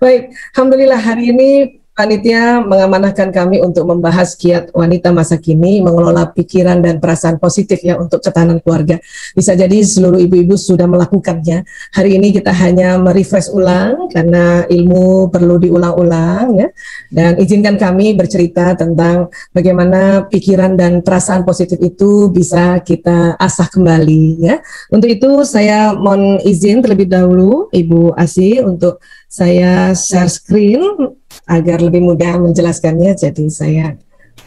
Baik, Alhamdulillah hari ini panitia mengamanahkan kami untuk membahas kiat wanita masa kini mengelola pikiran dan perasaan positif ya untuk ketahanan keluarga. Bisa jadi seluruh ibu-ibu sudah melakukannya. Hari ini kita hanya merefresh ulang karena ilmu perlu diulang-ulang ya. Dan izinkan kami bercerita tentang bagaimana pikiran dan perasaan positif itu bisa kita asah kembali ya. Untuk itu saya mohon izin terlebih dahulu Ibu Asih untuk saya share screen agar lebih mudah menjelaskannya. Jadi saya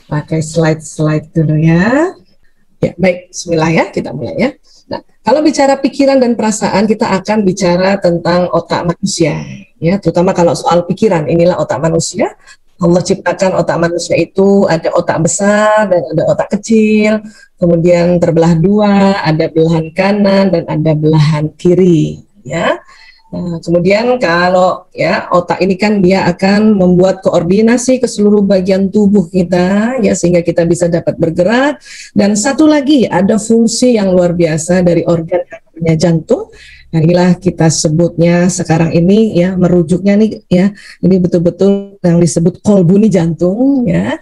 pakai slide-slide dulu ya. Ya, baik, bismillah ya, kita mulai ya. Nah, kalau bicara pikiran dan perasaan, kita akan bicara tentang otak manusia ya, terutama kalau soal pikiran. Inilah otak manusia. Allah ciptakan otak manusia itu ada otak besar dan ada otak kecil, kemudian terbelah dua, ada belahan kanan dan ada belahan kiri ya. Nah, kemudian kalau ya otak ini kan dia akan membuat koordinasi ke seluruh bagian tubuh kita ya sehingga kita bisa dapat bergerak. Dan satu lagi ada fungsi yang luar biasa dari organ yang namanya jantung. Nah, inilah kita sebutnya sekarang ini ya, merujuknya nih ya, ini betul-betul yang disebut kolbuni jantung ya.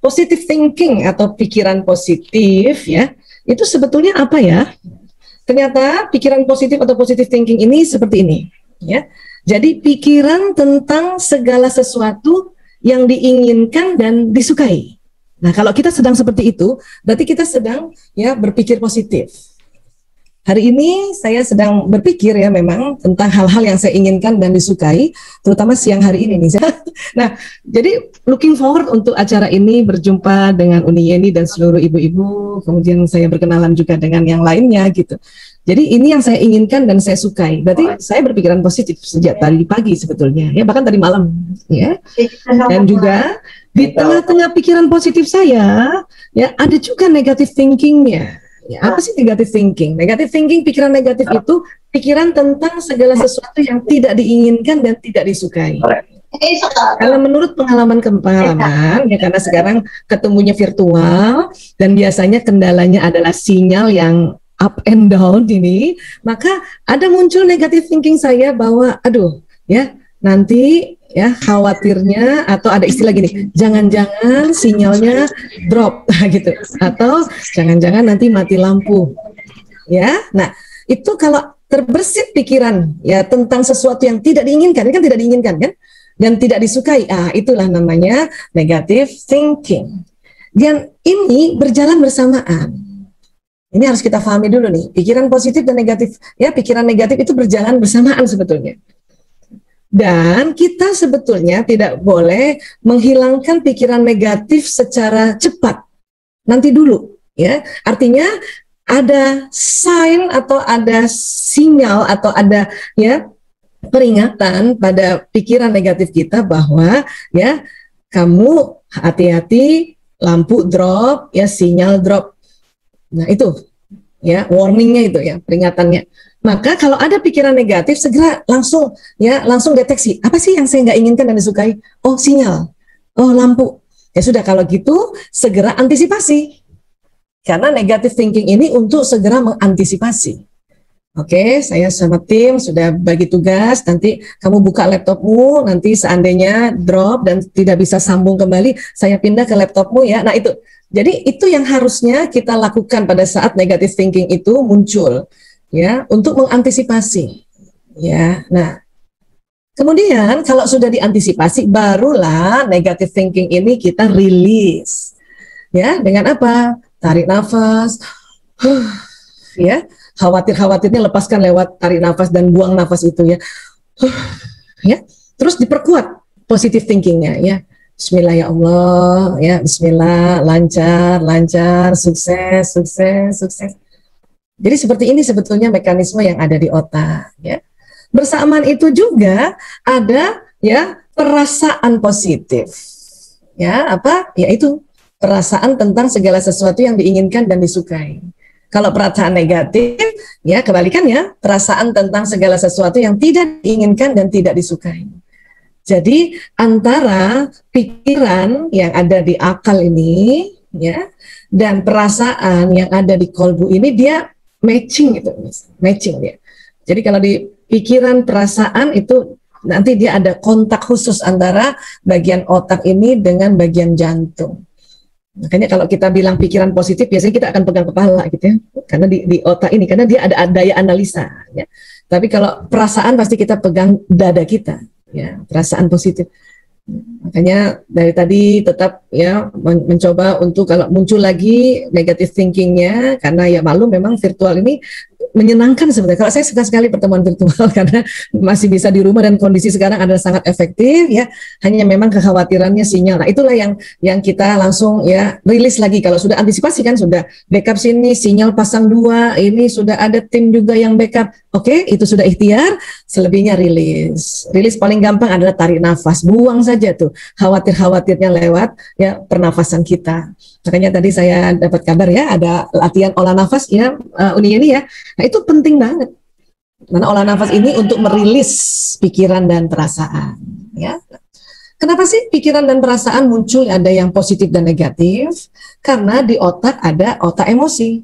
Positive thinking atau pikiran positif ya, itu sebetulnya apa ya? Ternyata pikiran positif atau positive thinking ini seperti ini ya. Jadi pikiran tentang segala sesuatu yang diinginkan dan disukai. Nah, kalau kita sedang seperti itu, berarti kita sedang ya berpikir positif. Hari ini saya sedang berpikir ya memang tentang hal-hal yang saya inginkan dan disukai, terutama siang hari ini nih. Nah, jadi looking forward untuk acara ini, berjumpa dengan Uni Yeni dan seluruh ibu-ibu, kemudian saya berkenalan juga dengan yang lainnya gitu. Jadi ini yang saya inginkan dan saya sukai. Berarti saya berpikiran positif sejak tadi pagi sebetulnya, ya bahkan tadi malam, ya. Dan juga di tengah-tengah pikiran positif saya, ya ada juga negative thinkingnya. Ya, apa sih negative thinking? Negative thinking, pikiran negatif itu pikiran tentang segala sesuatu yang tidak diinginkan dan tidak disukai. Kalau menurut pengalaman ya karena sekarang ketemunya virtual dan biasanya kendalanya adalah sinyal yang up and down ini, maka ada muncul negative thinking saya bahwa aduh ya nanti ya khawatirnya atau ada istilah gini, jangan-jangan sinyalnya drop gitu, atau jangan-jangan nanti mati lampu ya. Nah itu kalau terbersit pikiran ya tentang sesuatu yang tidak diinginkan, ini kan tidak diinginkan kan, dan tidak disukai, itulah namanya negative thinking. Dan ini berjalan bersamaan. Ini harus kita pahami dulu nih, pikiran positif dan negatif ya, pikiran negatif itu berjalan bersamaan sebetulnya. Dan kita sebetulnya tidak boleh menghilangkan pikiran negatif secara cepat. Nanti dulu, ya. Artinya ada sign atau ada sinyal atau ada ya peringatan pada pikiran negatif kita bahwa ya kamu hati-hati, lampu drop, ya sinyal drop. Nah itu ya warningnya itu ya peringatannya. Maka kalau ada pikiran negatif segera langsung deteksi apa sih yang saya nggak inginkan dan disukai. Oh sinyal, oh lampu. Ya sudah kalau gitu segera antisipasi. Karena negative thinking ini untuk segera mengantisipasi. Oke, saya sama tim sudah bagi tugas. Nanti kamu buka laptopmu, nanti seandainya drop dan tidak bisa sambung kembali, saya pindah ke laptopmu ya. Nah itu, jadi itu yang harusnya kita lakukan pada saat negative thinking itu muncul. Ya, untuk mengantisipasi. Ya, nah, kemudian kalau sudah diantisipasi, barulah negative thinking ini kita rilis. Ya, dengan apa? Tarik nafas. Ya, khawatir-khawatirnya lepaskan lewat tarik nafas dan buang nafas itu ya. Ya, terus diperkuat positive thinkingnya ya. Bismillah ya Allah, ya Bismillah, lancar, sukses. Jadi seperti ini sebetulnya mekanisme yang ada di otak ya. Bersamaan itu juga ada ya perasaan positif. Ya, apa? Yaitu perasaan tentang segala sesuatu yang diinginkan dan disukai. Kalau perasaan negatif, ya kebalikannya, perasaan tentang segala sesuatu yang tidak diinginkan dan tidak disukai. Jadi antara pikiran yang ada di akal ini ya, dan perasaan yang ada di kolbu ini dia matching gitu, matching dia. Jadi kalau di pikiran perasaan itu nanti dia ada kontak khusus antara bagian otak ini dengan bagian jantung. Makanya kalau kita bilang pikiran positif, biasanya kita akan pegang kepala gitu ya, karena di otak ini, karena dia ada daya analisa. Ya. Tapi kalau perasaan pasti kita pegang dada kita, ya perasaan positif. Makanya dari tadi tetap ya mencoba untuk kalau muncul lagi negative thinkingnya, karena ya maklum memang virtual ini menyenangkan sebenarnya. Kalau saya suka sekali pertemuan virtual karena masih bisa di rumah dan kondisi sekarang adalah sangat efektif ya. Hanya memang kekhawatirannya sinyal. Nah, itulah yang kita langsung ya rilis lagi kalau sudah antisipasi kan, sudah backup sini sinyal pasang 2, ini sudah ada tim juga yang backup. Oke, itu sudah ikhtiar, selebihnya rilis. Rilis paling gampang adalah tarik nafas, buang saja tuh khawatir-khawatirnya lewat ya pernafasan kita. Makanya tadi saya dapat kabar ya ada latihan olah nafas ya Uni ini ya. Nah itu penting banget. Karena olah nafas ini untuk merilis pikiran dan perasaan. Ya. Kenapa sih pikiran dan perasaan muncul ada yang positif dan negatif? Karena di otak ada otak emosi.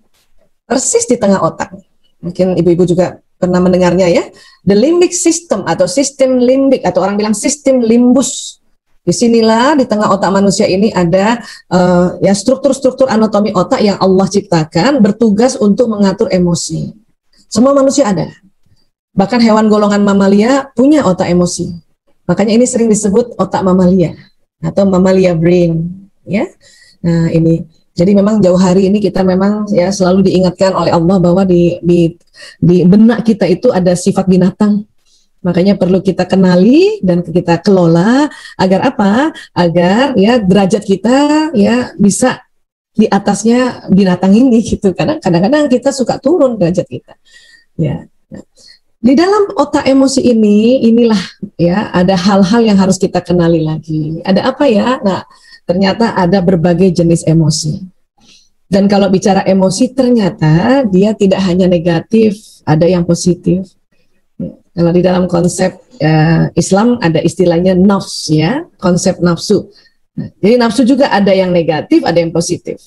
Persis di tengah otak. Mungkin ibu-ibu juga pernah mendengarnya ya. The limbic system atau sistem limbik atau orang bilang sistem limbus. Disinilah di tengah otak manusia ini ada ya struktur-struktur anatomi otak yang Allah ciptakan bertugas untuk mengatur emosi. Semua manusia ada. Bahkan hewan golongan mamalia punya otak emosi. Makanya ini sering disebut otak mamalia atau mamalia brain. Ya, nah ini. Jadi memang jauh hari ini kita memang ya selalu diingatkan oleh Allah bahwa di benak kita itu ada sifat binatang. Makanya perlu kita kenali dan kita kelola agar apa? Agar ya derajat kita ya bisa di atasnya binatang ini gitu. Karena kadang-kadang kita suka turun derajat kita. Ya. Nah, di dalam otak emosi ini inilah ya ada hal-hal yang harus kita kenali lagi. Ada apa ya? Nah, ternyata ada berbagai jenis emosi. Dan kalau bicara emosi ternyata dia tidak hanya negatif, ada yang positif. Kalau di dalam konsep Islam ada istilahnya nafs ya, konsep nafsu. Nah, jadi nafsu juga ada yang negatif, ada yang positif.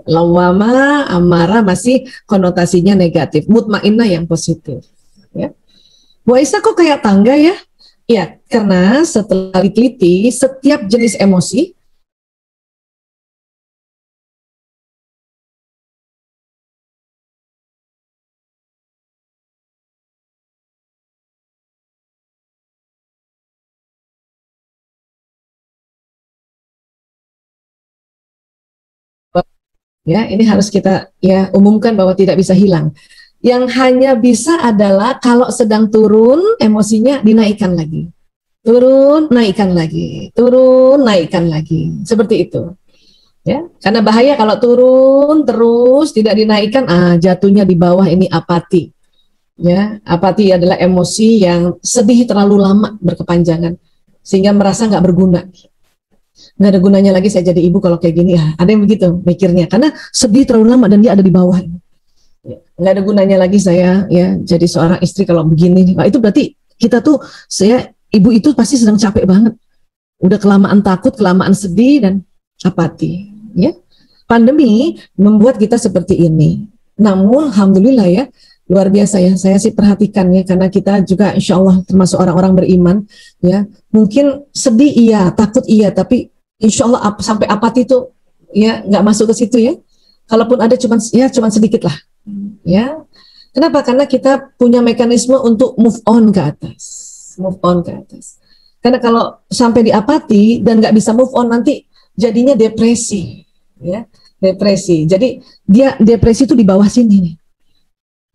Lawama, amarah masih konotasinya negatif, mutmainnah yang positif. Ya. Bu Aisyah kok kayak tangga ya? Ya, karena setelah diteliti setiap jenis emosi ya, ini harus kita ya umumkan bahwa tidak bisa hilang. Yang hanya bisa adalah kalau sedang turun emosinya dinaikkan lagi. Turun, naikkan lagi. Turun, naikkan lagi. Seperti itu. Ya, karena bahaya kalau turun terus tidak dinaikkan, jatuhnya di bawah ini apati. Ya, apati adalah emosi yang sedih terlalu lama berkepanjangan sehingga merasa nggak berguna. Nggak ada gunanya lagi saya jadi ibu kalau kayak gini ya. Ada yang begitu mikirnya karena sedih terlalu lama dan dia ada di bawah. Nggak ada gunanya lagi saya ya jadi seorang istri kalau begini. Nah, itu berarti kita tuh ibu itu pasti sedang capek banget. Udah kelamaan takut, kelamaan sedih dan apati. Ya, pandemi membuat kita seperti ini. Namun alhamdulillah ya luar biasa ya. Saya sih perhatikan ya karena kita juga insya Allah termasuk orang-orang beriman ya. Mungkin sedih iya, takut iya, tapi insya Allah sampai apati itu ya nggak masuk ke situ ya. Kalaupun ada cuman sedikit lah. Ya, kenapa? Karena kita punya mekanisme untuk move on ke atas, move on ke atas. Karena kalau sampai di apati dan nggak bisa move on nanti jadinya depresi, ya, depresi. Jadi dia depresi itu di bawah sini nih.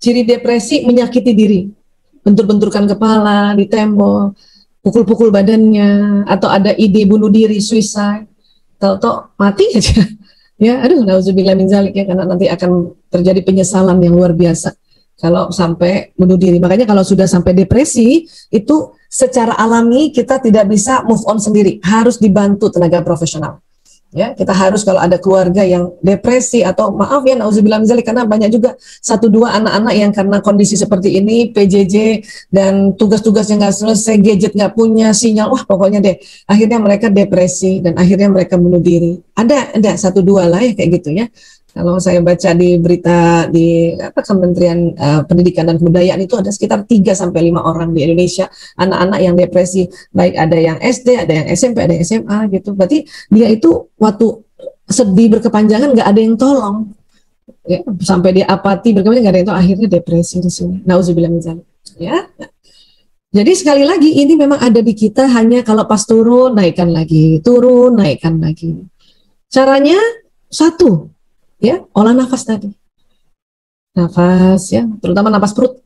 Ciri depresi menyakiti diri, bentur-benturkan kepala di tembok, pukul-pukul badannya, atau ada ide bunuh diri, suicide, tahu-tahu mati aja. Ya, aduh, nauzubillah min zalik ya, karena nanti akan terjadi penyesalan yang luar biasa kalau sampai bunuh diri. Makanya kalau sudah sampai depresi, itu secara alami kita tidak bisa move on sendiri, harus dibantu tenaga profesional. Ya, kita harus kalau ada keluarga yang depresi atau maaf ya nauzubillah min dzalik, karena banyak juga satu dua anak-anak yang karena kondisi seperti ini PJJ dan tugas-tugas yang nggak selesai, gadget nggak punya, sinyal, wah pokoknya deh akhirnya mereka depresi dan akhirnya mereka bunuh diri. Ada satu dua lah ya kayak gitu ya. Kalau saya baca di berita di Kementerian Pendidikan dan Kebudayaan itu ada sekitar 3 sampai 5 orang di Indonesia anak-anak yang depresi, baik ada yang SD, ada yang SMP, ada yang SMA gitu. Berarti dia itu waktu sedih berkepanjangan nggak ada yang tolong. Ya, sampai dia apati berkepanjangan nggak ada yang tolong, akhirnya depresi di sini. Nauzubillah min dzalik. Ya. Jadi sekali lagi ini memang ada di kita, hanya kalau pas turun naikkan lagi, turun naikkan lagi. Caranya satu, ya, olah nafas tadi, nafas ya, terutama nafas perut,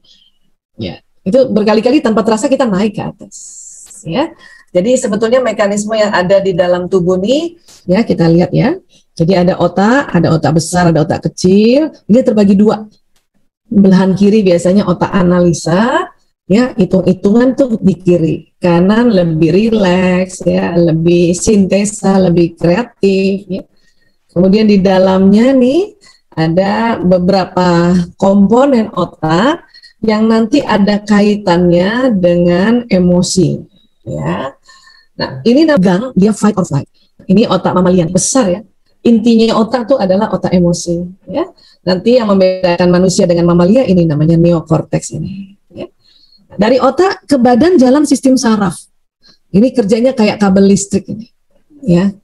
ya, itu berkali-kali tanpa terasa kita naik ke atas, ya. Jadi sebetulnya mekanisme yang ada di dalam tubuh nih, ya kita lihat ya. Jadi ada otak besar, ada otak kecil. Ini terbagi dua. Belahan kiri biasanya otak analisa, ya, hitung-hitungan tuh di kiri. Kanan lebih rileks, ya, lebih sintesa, lebih kreatif, ya. Kemudian di dalamnya nih ada beberapa komponen otak yang nanti ada kaitannya dengan emosi, ya. Nah, ini nagang dia fight or flight. Ini otak mamalia besar ya. Intinya otak itu adalah otak emosi, ya. Nanti yang membedakan manusia dengan mamalia ini namanya neokorteks ini, ya. Dari otak ke badan jalan sistem saraf. Ini kerjanya kayak kabel listrik ini, ya.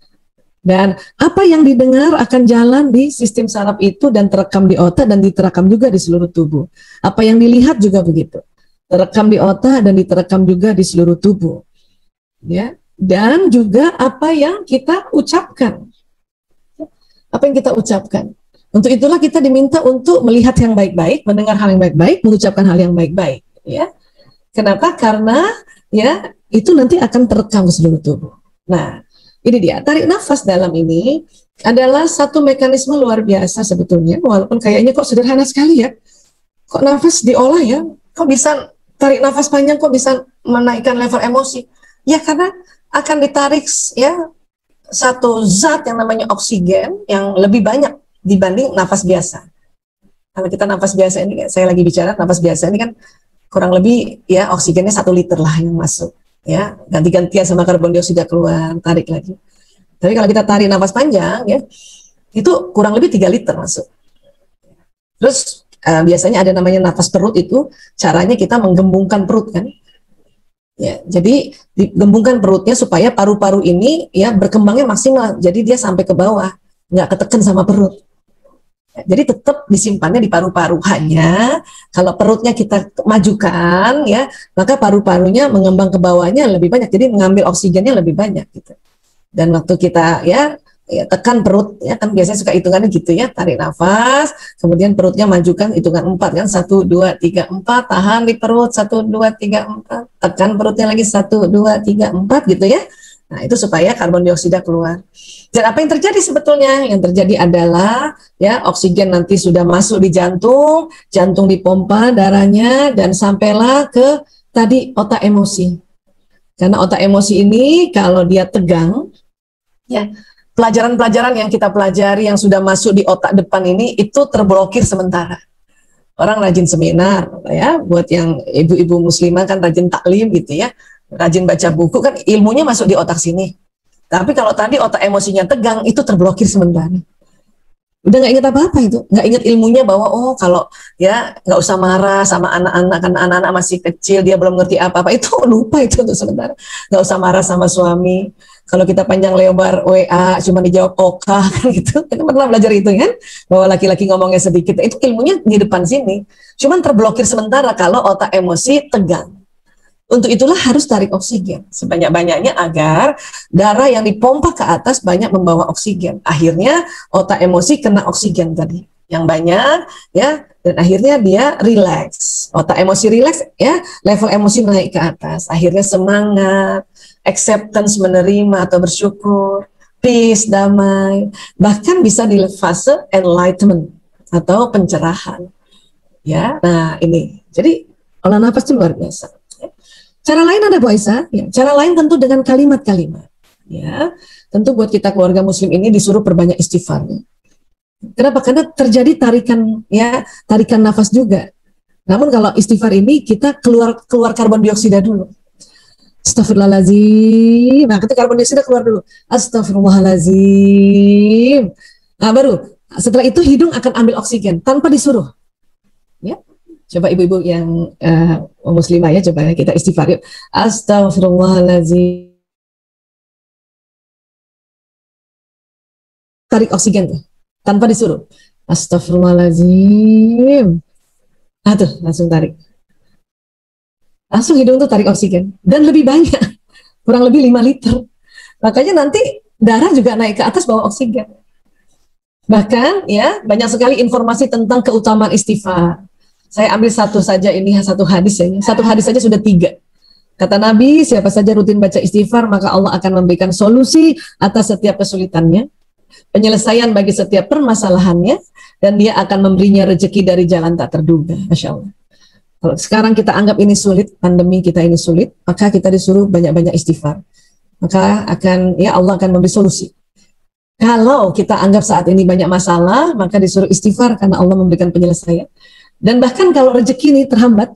Dan apa yang didengar akan jalan di sistem saraf itu dan terekam di otak dan diterekam juga di seluruh tubuh. Apa yang dilihat juga begitu. Terekam di otak dan diterekam juga di seluruh tubuh. Ya. Dan juga apa yang kita ucapkan. Apa yang kita ucapkan. Untuk itulah kita diminta untuk melihat yang baik-baik, mendengar hal yang baik-baik, mengucapkan hal yang baik-baik. Ya. Kenapa? Karena ya itu nanti akan terekam ke seluruh tubuh. Nah, ini dia, tarik nafas dalam ini adalah satu mekanisme luar biasa sebetulnya, walaupun kayaknya kok sederhana sekali ya. Kok nafas diolah ya? Kok bisa tarik nafas panjang, kok bisa menaikkan level emosi? Ya karena akan ditarik ya satu zat yang namanya oksigen yang lebih banyak dibanding nafas biasa. Kalau kita nafas biasa ini, saya lagi bicara nafas biasa ini kan kurang lebih ya oksigennya 1 liter lah yang masuk. Ya, ganti-gantian sama karbon dioksida keluar, tarik lagi. Tapi kalau kita tarik nafas panjang, ya, itu kurang lebih 3 liter masuk. Terus biasanya ada namanya nafas perut, itu caranya kita menggembungkan perut kan. Ya, jadi digembungkan perutnya supaya paru-paru ini ya berkembangnya maksimal. Jadi dia sampai ke bawah, nggak ketekan sama perut. Jadi tetap disimpannya di paru-paru, hanya kalau perutnya kita majukan ya, maka paru-parunya mengembang ke bawahnya lebih banyak, jadi mengambil oksigennya lebih banyak gitu. Dan waktu kita ya tekan perut ya, kan biasanya suka hitungannya gitu ya, tarik nafas, kemudian perutnya majukan, hitungan 4 kan, 1, 2, 3, 4, tahan di perut, 1, 2, 3, 4, tekan perutnya lagi 1, 2, 3, 4 gitu ya. Nah, itu supaya karbon dioksida keluar. Dan apa yang terjadi sebetulnya? Yang terjadi adalah ya oksigen nanti sudah masuk di jantung, jantung dipompa darahnya dan sampailah ke tadi otak emosi. Karena otak emosi ini kalau dia tegang, ya pelajaran-pelajaran yang kita pelajari yang sudah masuk di otak depan ini itu terblokir sementara. Orang rajin seminar, ya, buat yang ibu-ibu muslimah kan rajin taklim gitu ya. Rajin baca buku kan ilmunya masuk di otak sini. Tapi kalau tadi otak emosinya tegang, itu terblokir sementara. Udah nggak ingat apa-apa itu, nggak ingat ilmunya bahwa oh kalau ya nggak usah marah sama anak-anak, kan anak-anak masih kecil dia belum ngerti apa-apa, itu lupa itu untuk sementara. Nggak usah marah sama suami. Kalau kita panjang lebar WA cuma dijawab oka kan gitu, kita pernah belajar itu kan, bahwa laki-laki ngomongnya sedikit, itu ilmunya di depan sini. Cuman terblokir sementara kalau otak emosi tegang. Untuk itulah harus tarik oksigen sebanyak-banyaknya agar darah yang dipompa ke atas banyak membawa oksigen. Akhirnya otak emosi kena oksigen tadi yang banyak ya, dan akhirnya dia rileks. Otak emosi rileks ya, level emosi naik ke atas. Akhirnya semangat, acceptance, menerima atau bersyukur, peace, damai, bahkan bisa di fase enlightenment atau pencerahan. Ya, nah ini. Jadi olah nafas itu luar biasa. Cara lain ada Bu Aisyah, ya. Cara lain tentu dengan kalimat-kalimat. Ya, tentu buat kita keluarga muslim ini disuruh perbanyak istighfar. Kenapa? Karena terjadi tarikan, ya, tarikan nafas juga. Namun kalau istighfar ini kita keluar karbon dioksida dulu. Astagfirullahaladzim. Nah, ketika karbon dioksida keluar dulu. Astagfirullahaladzim. Nah, baru setelah itu hidung akan ambil oksigen tanpa disuruh. Ya, coba ibu-ibu yang muslimah ya, coba kita istighfar yuk. Astagfirullahaladzim. Tarik oksigen tuh, tanpa disuruh. Astagfirullahaladzim. Nah tuh, langsung tarik. Langsung hidung tuh tarik oksigen. Dan lebih banyak, kurang lebih 5 liter. Makanya nanti darah juga naik ke atas bawa oksigen. Bahkan ya, banyak sekali informasi tentang keutamaan istighfar. Saya ambil satu saja ini, satu hadis ya. Satu hadis saja sudah 3. Kata Nabi, siapa saja rutin baca istighfar, maka Allah akan memberikan solusi atas setiap kesulitannya, penyelesaian bagi setiap permasalahannya, dan dia akan memberinya rezeki dari jalan tak terduga. Masya Allah. Kalau sekarang kita anggap ini sulit, pandemi kita ini sulit, maka kita disuruh banyak-banyak istighfar. Maka ya Allah akan memberi solusi. Kalau kita anggap saat ini banyak masalah, maka disuruh istighfar karena Allah memberikan penyelesaian. Dan bahkan kalau rezeki ini terhambat,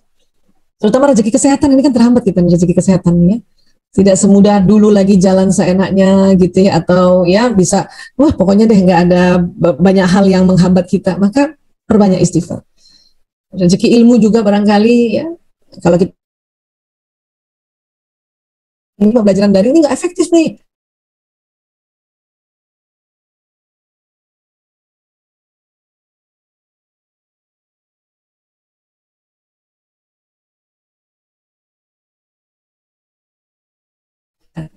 terutama rezeki kesehatan ini kan terhambat kita, rezeki kesehatan ya. Tidak semudah dulu lagi jalan seenaknya gitu ya, atau ya bisa, wah pokoknya deh nggak ada banyak hal yang menghambat kita, maka perbanyak istighfar. Rezeki ilmu juga barangkali ya, kalau kita ini pembelajaran dari ini nggak efektif nih.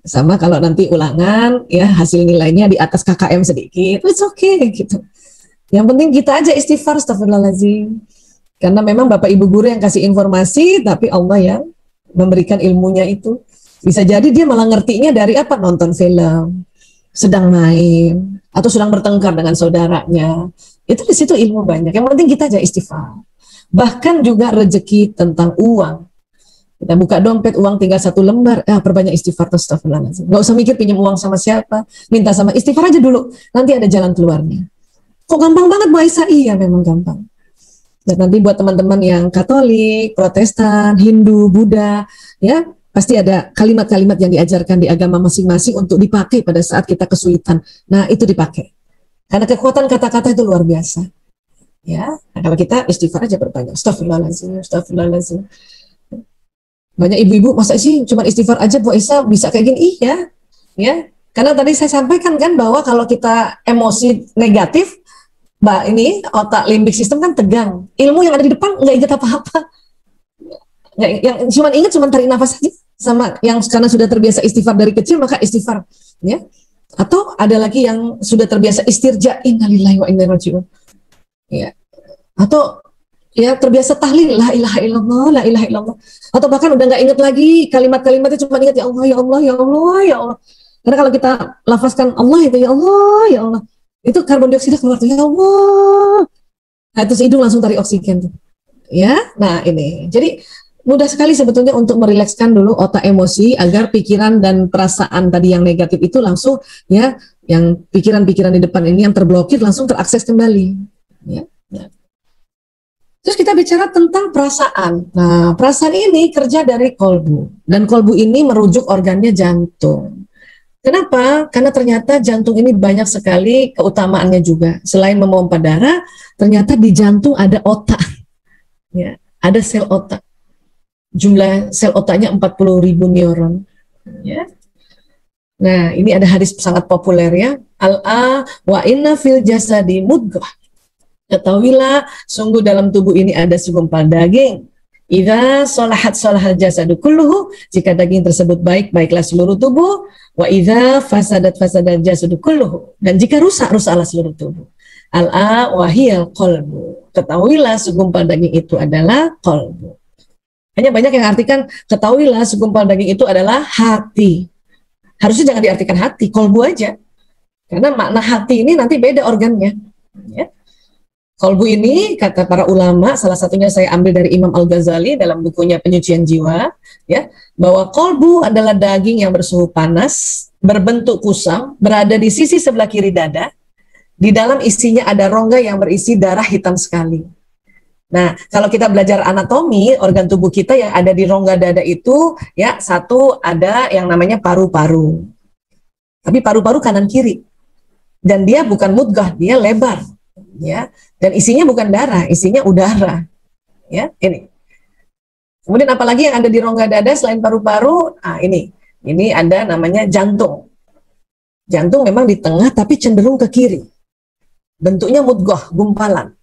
Sama kalau nanti ulangan ya hasil nilainya di atas KKM sedikit, it's okay gitu. Yang penting kita aja istighfar, astagfirullahaladzim. Karena memang Bapak Ibu guru yang kasih informasi, tapi Allah yang memberikan ilmunya itu. Bisa jadi dia malah ngertinya dari apa? Nonton film, sedang main, atau sedang bertengkar dengan saudaranya. Itu di situ ilmu banyak. Yang penting kita aja istighfar. Bahkan juga rezeki tentang uang. Kita buka dompet, uang tinggal 1 lembar, perbanyak istighfar, astagfirullahaladzim. Nggak usah mikir pinjam uang sama siapa, minta sama istighfar aja dulu, nanti ada jalan keluarnya. Kok gampang banget Bu Aisyah? Iya memang gampang. Dan nanti buat teman-teman yang Katolik, Protestan, Hindu, Buddha, ya pasti ada kalimat-kalimat yang diajarkan di agama masing-masing untuk dipakai pada saat kita kesulitan. Nah itu dipakai, karena kekuatan kata-kata itu luar biasa. Ya, nah, kalau kita istighfar aja berbanyak, astagfirullahaladzim, astagfirullahaladzim. Banyak ibu-ibu masa sih cuma istighfar aja Bu Aisyah bisa kayak gini? Iya, ya. Karena tadi saya sampaikan kan bahwa kalau kita emosi negatif, Mbak, ini otak limbik sistem kan tegang. Ilmu yang ada di depan nggak ingat apa-apa. Yang cuma ingat cuma tarik nafas saja. Sama yang karena sudah terbiasa istighfar dari kecil maka istighfar, ya. Atau ada lagi yang sudah terbiasa istirja, innalillahi wa inna ilaihi raji'un. Ya. Atau ya terbiasa tahlil, la ilaha illallah, la ilaha illallah. Atau bahkan udah nggak ingat lagi kalimat-kalimatnya, cuma ingat ya Allah, ya Allah, ya Allah, ya Allah. Karena kalau kita lafazkan Allah itu ya Allah, ya Allah, itu karbon dioksida keluar tuh ya Allah. Nah itu hidung langsung tarik oksigen tuh. Ya, nah ini. Jadi mudah sekali sebetulnya untuk merilekskan dulu otak emosi agar pikiran dan perasaan tadi yang negatif itu langsung ya, yang pikiran-pikiran di depan ini yang terblokir langsung terakses kembali. Ya. Ya. Terus kita bicara tentang perasaan. Nah, perasaan ini kerja dari kolbu. Dan kolbu ini merujuk organnya jantung. Kenapa? Karena ternyata jantung ini banyak sekali keutamaannya juga. Selain memompa darah, ternyata di jantung ada otak. Ya, ada sel otak. Jumlah sel otaknya 40.000 neuron. Ya. Nah, ini ada hadis sangat populer ya. Al-a wa inna fil jasadi mudghah. Ketahuilah, sungguh dalam tubuh ini ada segumpal daging. Idza salahat salahal jasadu kulluhu, jika daging tersebut baik, baiklah seluruh tubuh. Wa idza fasadat fasadal jasadu kulluhu, dan jika rusak, rusaklah seluruh tubuh. Al-a wa hiyal qalbu. Ketahuilah segumpal daging itu adalah qalbu. Hanya banyak yang artikan ketahuilah segumpal daging itu adalah hati. Harusnya jangan diartikan hati, qalbu aja. Karena makna hati ini nanti beda organnya. Ya. Kolbu ini kata para ulama, salah satunya saya ambil dari Imam Al-Ghazali dalam bukunya Penyucian Jiwa, ya, bahwa kolbu adalah daging yang bersuhu panas, berbentuk kusam, berada di sisi sebelah kiri dada. Di dalam isinya ada rongga yang berisi darah hitam sekali. Nah, kalau kita belajar anatomi organ tubuh kita yang ada di rongga dada itu, ya satu ada yang namanya paru-paru. Tapi paru-paru kanan kiri. Dan dia bukan mudghah, dia lebar, ya. Dan isinya bukan darah, isinya udara. Ya, ini. Kemudian apalagi yang ada di rongga dada selain paru-paru? Ah, ini ada namanya jantung. Jantung memang di tengah tapi cenderung ke kiri. Bentuknya mudghah, gumpalan.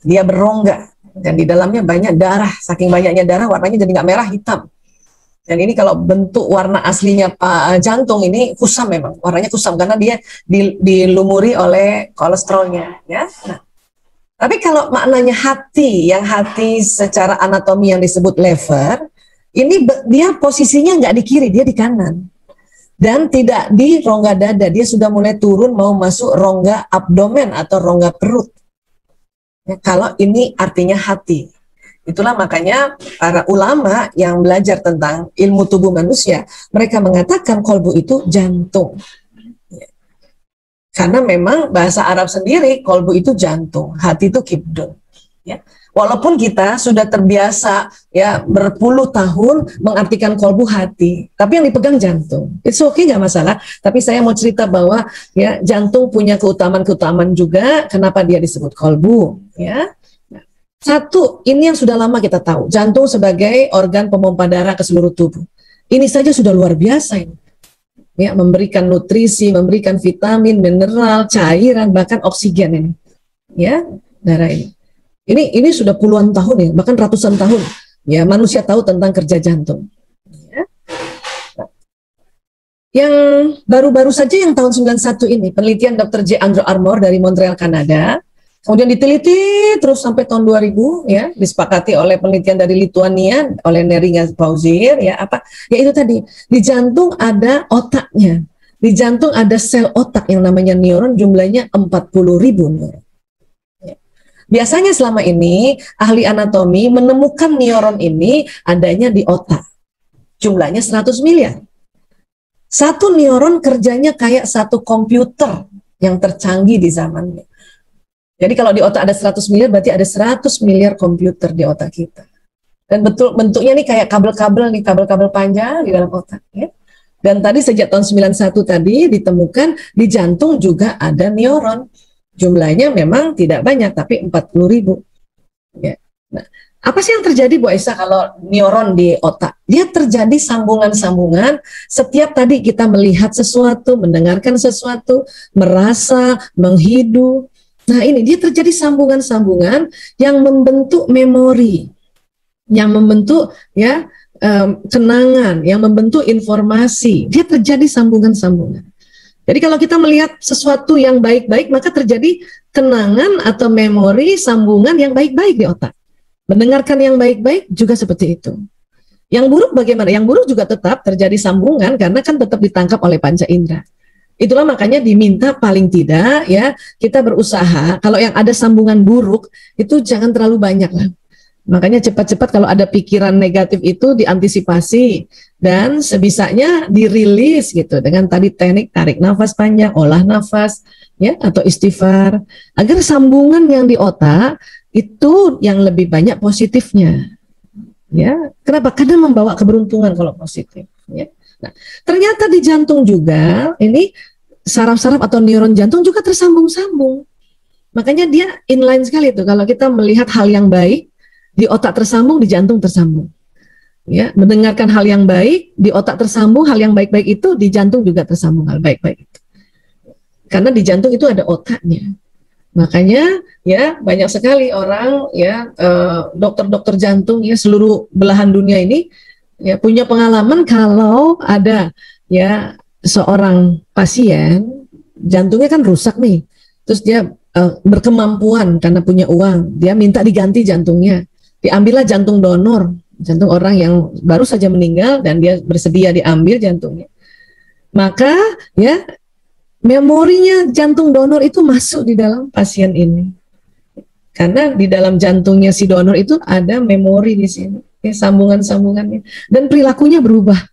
Dia berongga. Dan di dalamnya banyak darah, saking banyaknya darah warnanya jadi nggak merah, hitam. Dan ini kalau bentuk warna aslinya jantung ini kusam, memang warnanya kusam karena dia dilumuri oleh kolesterolnya, ya. Nah, tapi kalau maknanya hati, yang hati secara anatomi yang disebut lever, ini dia posisinya nggak di kiri, dia di kanan. Dan tidak di rongga dada, dia sudah mulai turun mau masuk rongga abdomen atau rongga perut. Ya, kalau ini artinya hati. Itulah makanya para ulama yang belajar tentang ilmu tubuh manusia, mereka mengatakan kolbu itu jantung. Ya. Karena memang bahasa Arab sendiri, kolbu itu jantung, hati itu kibdun. Ya. Walaupun kita sudah terbiasa ya berpuluh tahun mengartikan kolbu hati, tapi yang dipegang jantung. It's okay, nggak masalah. Tapi saya mau cerita bahwa ya jantung punya keutamaan-keutamaan juga. Kenapa dia disebut kolbu? Ya, satu, ini yang sudah lama kita tahu. Jantung sebagai organ pompa darah ke seluruh tubuh. Ini saja sudah luar biasa ini. Ya, memberikan nutrisi, memberikan vitamin, mineral, cairan, bahkan oksigen ini. Ya, darah ini. Ini sudah puluhan tahun ya, bahkan ratusan tahun ya manusia tahu tentang kerja jantung. Ya. Yang baru-baru saja yang tahun 91 ini, penelitian Dr. J. Andrew Armour dari Montreal, Kanada, kemudian diteliti terus sampai tahun 2000 ya, disepakati oleh penelitian dari Lituania oleh Neringa Pauzir ya apa? Ya itu tadi, di jantung ada otaknya. Di jantung ada sel otak yang namanya neuron, jumlahnya 40.000 neuron. Biasanya selama ini ahli anatomi menemukan neuron ini adanya di otak. Jumlahnya 100 miliar. Satu neuron kerjanya kayak satu komputer yang tercanggih di zamannya. Jadi kalau di otak ada 100 miliar berarti ada 100 miliar komputer di otak kita. Dan betul bentuknya nih kayak kabel-kabel nih, kabel-kabel panjang di dalam otak ya. Dan tadi sejak tahun 91 tadi ditemukan di jantung juga ada neuron. Jumlahnya memang tidak banyak, tapi 40.000. Ya. Nah, apa sih yang terjadi Bu Aisyah kalau neuron di otak? Dia terjadi sambungan-sambungan setiap tadi kita melihat sesuatu, mendengarkan sesuatu, merasa, menghidu. Nah ini dia terjadi sambungan-sambungan yang membentuk memori, yang membentuk ya kenangan, yang membentuk informasi. Dia terjadi sambungan-sambungan. Jadi kalau kita melihat sesuatu yang baik-baik, maka terjadi kenangan atau memori sambungan yang baik-baik di otak. Mendengarkan yang baik-baik juga seperti itu. Yang buruk bagaimana? Yang buruk juga tetap terjadi sambungan karena kan tetap ditangkap oleh panca indera. Itulah makanya diminta paling tidak ya kita berusaha kalau yang ada sambungan buruk itu jangan terlalu banyak lah. Makanya cepat-cepat kalau ada pikiran negatif itu diantisipasi dan sebisanya dirilis gitu dengan tadi teknik tarik nafas panjang, olah nafas ya atau istighfar agar sambungan yang di otak itu yang lebih banyak positifnya. Ya, kenapa? Karena membawa keberuntungan kalau positif ya. Nah, ternyata di jantung juga ini saraf-saraf atau neuron jantung juga tersambung-sambung. Makanya dia inline sekali tuh kalau kita melihat hal yang baik di otak tersambung, di jantung tersambung. Ya, mendengarkan hal yang baik, di otak tersambung, hal yang baik-baik itu di jantung juga tersambung hal baik-baik itu. Karena di jantung itu ada otaknya. Makanya ya banyak sekali orang ya dokter-dokter jantung ya seluruh belahan dunia ini ya punya pengalaman kalau ada ya seorang pasien jantungnya kan rusak nih. Terus dia berkemampuan karena punya uang, dia minta diganti jantungnya. Diambillah jantung donor, jantung orang yang baru saja meninggal dan dia bersedia diambil jantungnya. Maka ya memorinya jantung donor itu masuk di dalam pasien ini. Karena di dalam jantungnya si donor itu ada memori di sini, ya, sambungan-sambungannya dan perilakunya berubah.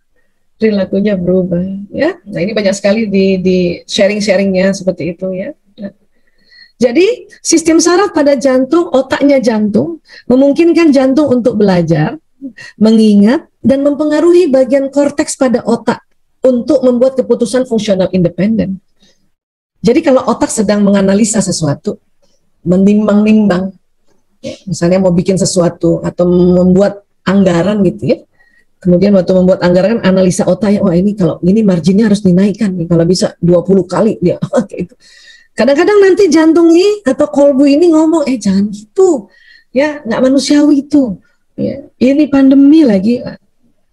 perilakunya berubah ya. Nah ini banyak sekali di sharing-sharingnya seperti itu ya. Nah, jadi sistem saraf pada jantung, otaknya jantung memungkinkan jantung untuk belajar, mengingat dan mempengaruhi bagian korteks pada otak untuk membuat keputusan fungsional independen. Jadi kalau otak sedang menganalisa sesuatu, menimbang-nimbang, ya, misalnya mau bikin sesuatu atau membuat anggaran gitu ya, kemudian waktu membuat anggaran kan analisa otaknya, wah ini kalau ini marginnya harus dinaikkan nih, kalau bisa 20 kali dia. Gitu. Kadang-kadang nanti jantung ini atau kolbu ini ngomong, jangan gitu, ya nggak manusiawi itu, ya, ini pandemi lagi,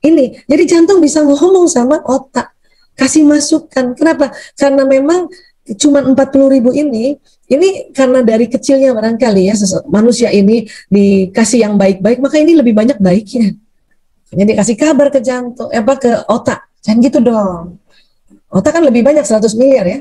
ini. Jadi jantung bisa ngomong sama otak, kasih masukan. Kenapa? Karena memang cuma 40.000 ini karena dari kecilnya barangkali ya manusia ini dikasih yang baik-baik, maka ini lebih banyak baiknya. Jadi kasih kabar ke jantung, ke otak, jangan gitu dong. Otak kan lebih banyak 100 miliar ya.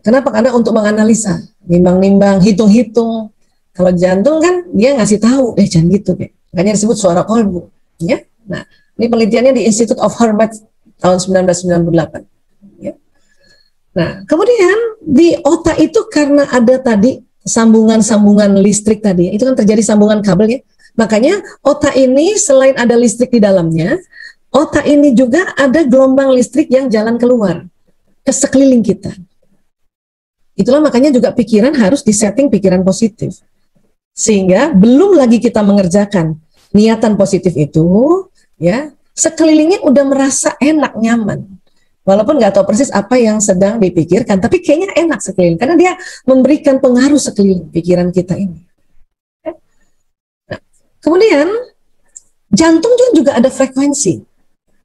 Kenapa? Karena untuk menganalisa, nimbang-nimbang, hitung-hitung. Kalau jantung kan dia ngasih tahu, jangan gitu deh. Makanya disebut suara kolbu. Ya. Nah, ini penelitiannya di Institute of Harvard tahun 1998. Ya. Nah, kemudian di otak itu karena ada tadi sambungan-sambungan listrik tadi, itu kan terjadi sambungan kabel ya. Makanya otak ini selain ada listrik di dalamnya, otak ini juga ada gelombang listrik yang jalan keluar ke sekeliling kita. Itulah makanya juga pikiran harus disetting pikiran positif. Sehingga belum lagi kita mengerjakan niatan positif itu, ya, sekelilingnya udah merasa enak, nyaman. Walaupun nggak tahu persis apa yang sedang dipikirkan, tapi kayaknya enak sekeliling karena dia memberikan pengaruh sekeliling pikiran kita ini. Nah, kemudian jantung juga ada frekuensi.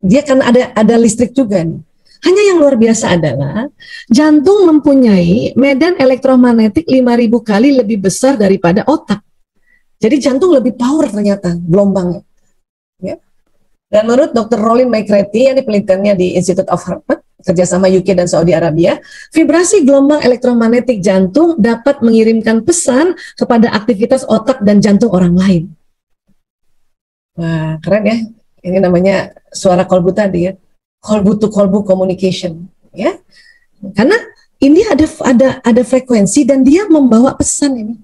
Dia kan ada listrik juga nih. Hanya yang luar biasa adalah jantung mempunyai medan elektromagnetik 5.000 kali lebih besar daripada otak. Jadi jantung lebih power ternyata gelombangnya. Ya. Dan menurut Dr. Rollin McCarthy yang penelitiannya di Institute of Harvard, kerjasama UK dan Saudi Arabia, vibrasi gelombang elektromagnetik jantung dapat mengirimkan pesan kepada aktivitas otak dan jantung orang lain. Wah, keren ya. Ini namanya suara kolbu tadi ya. Kolbu to kolbu communication, ya. Karena ini ada frekuensi dan dia membawa pesan ini.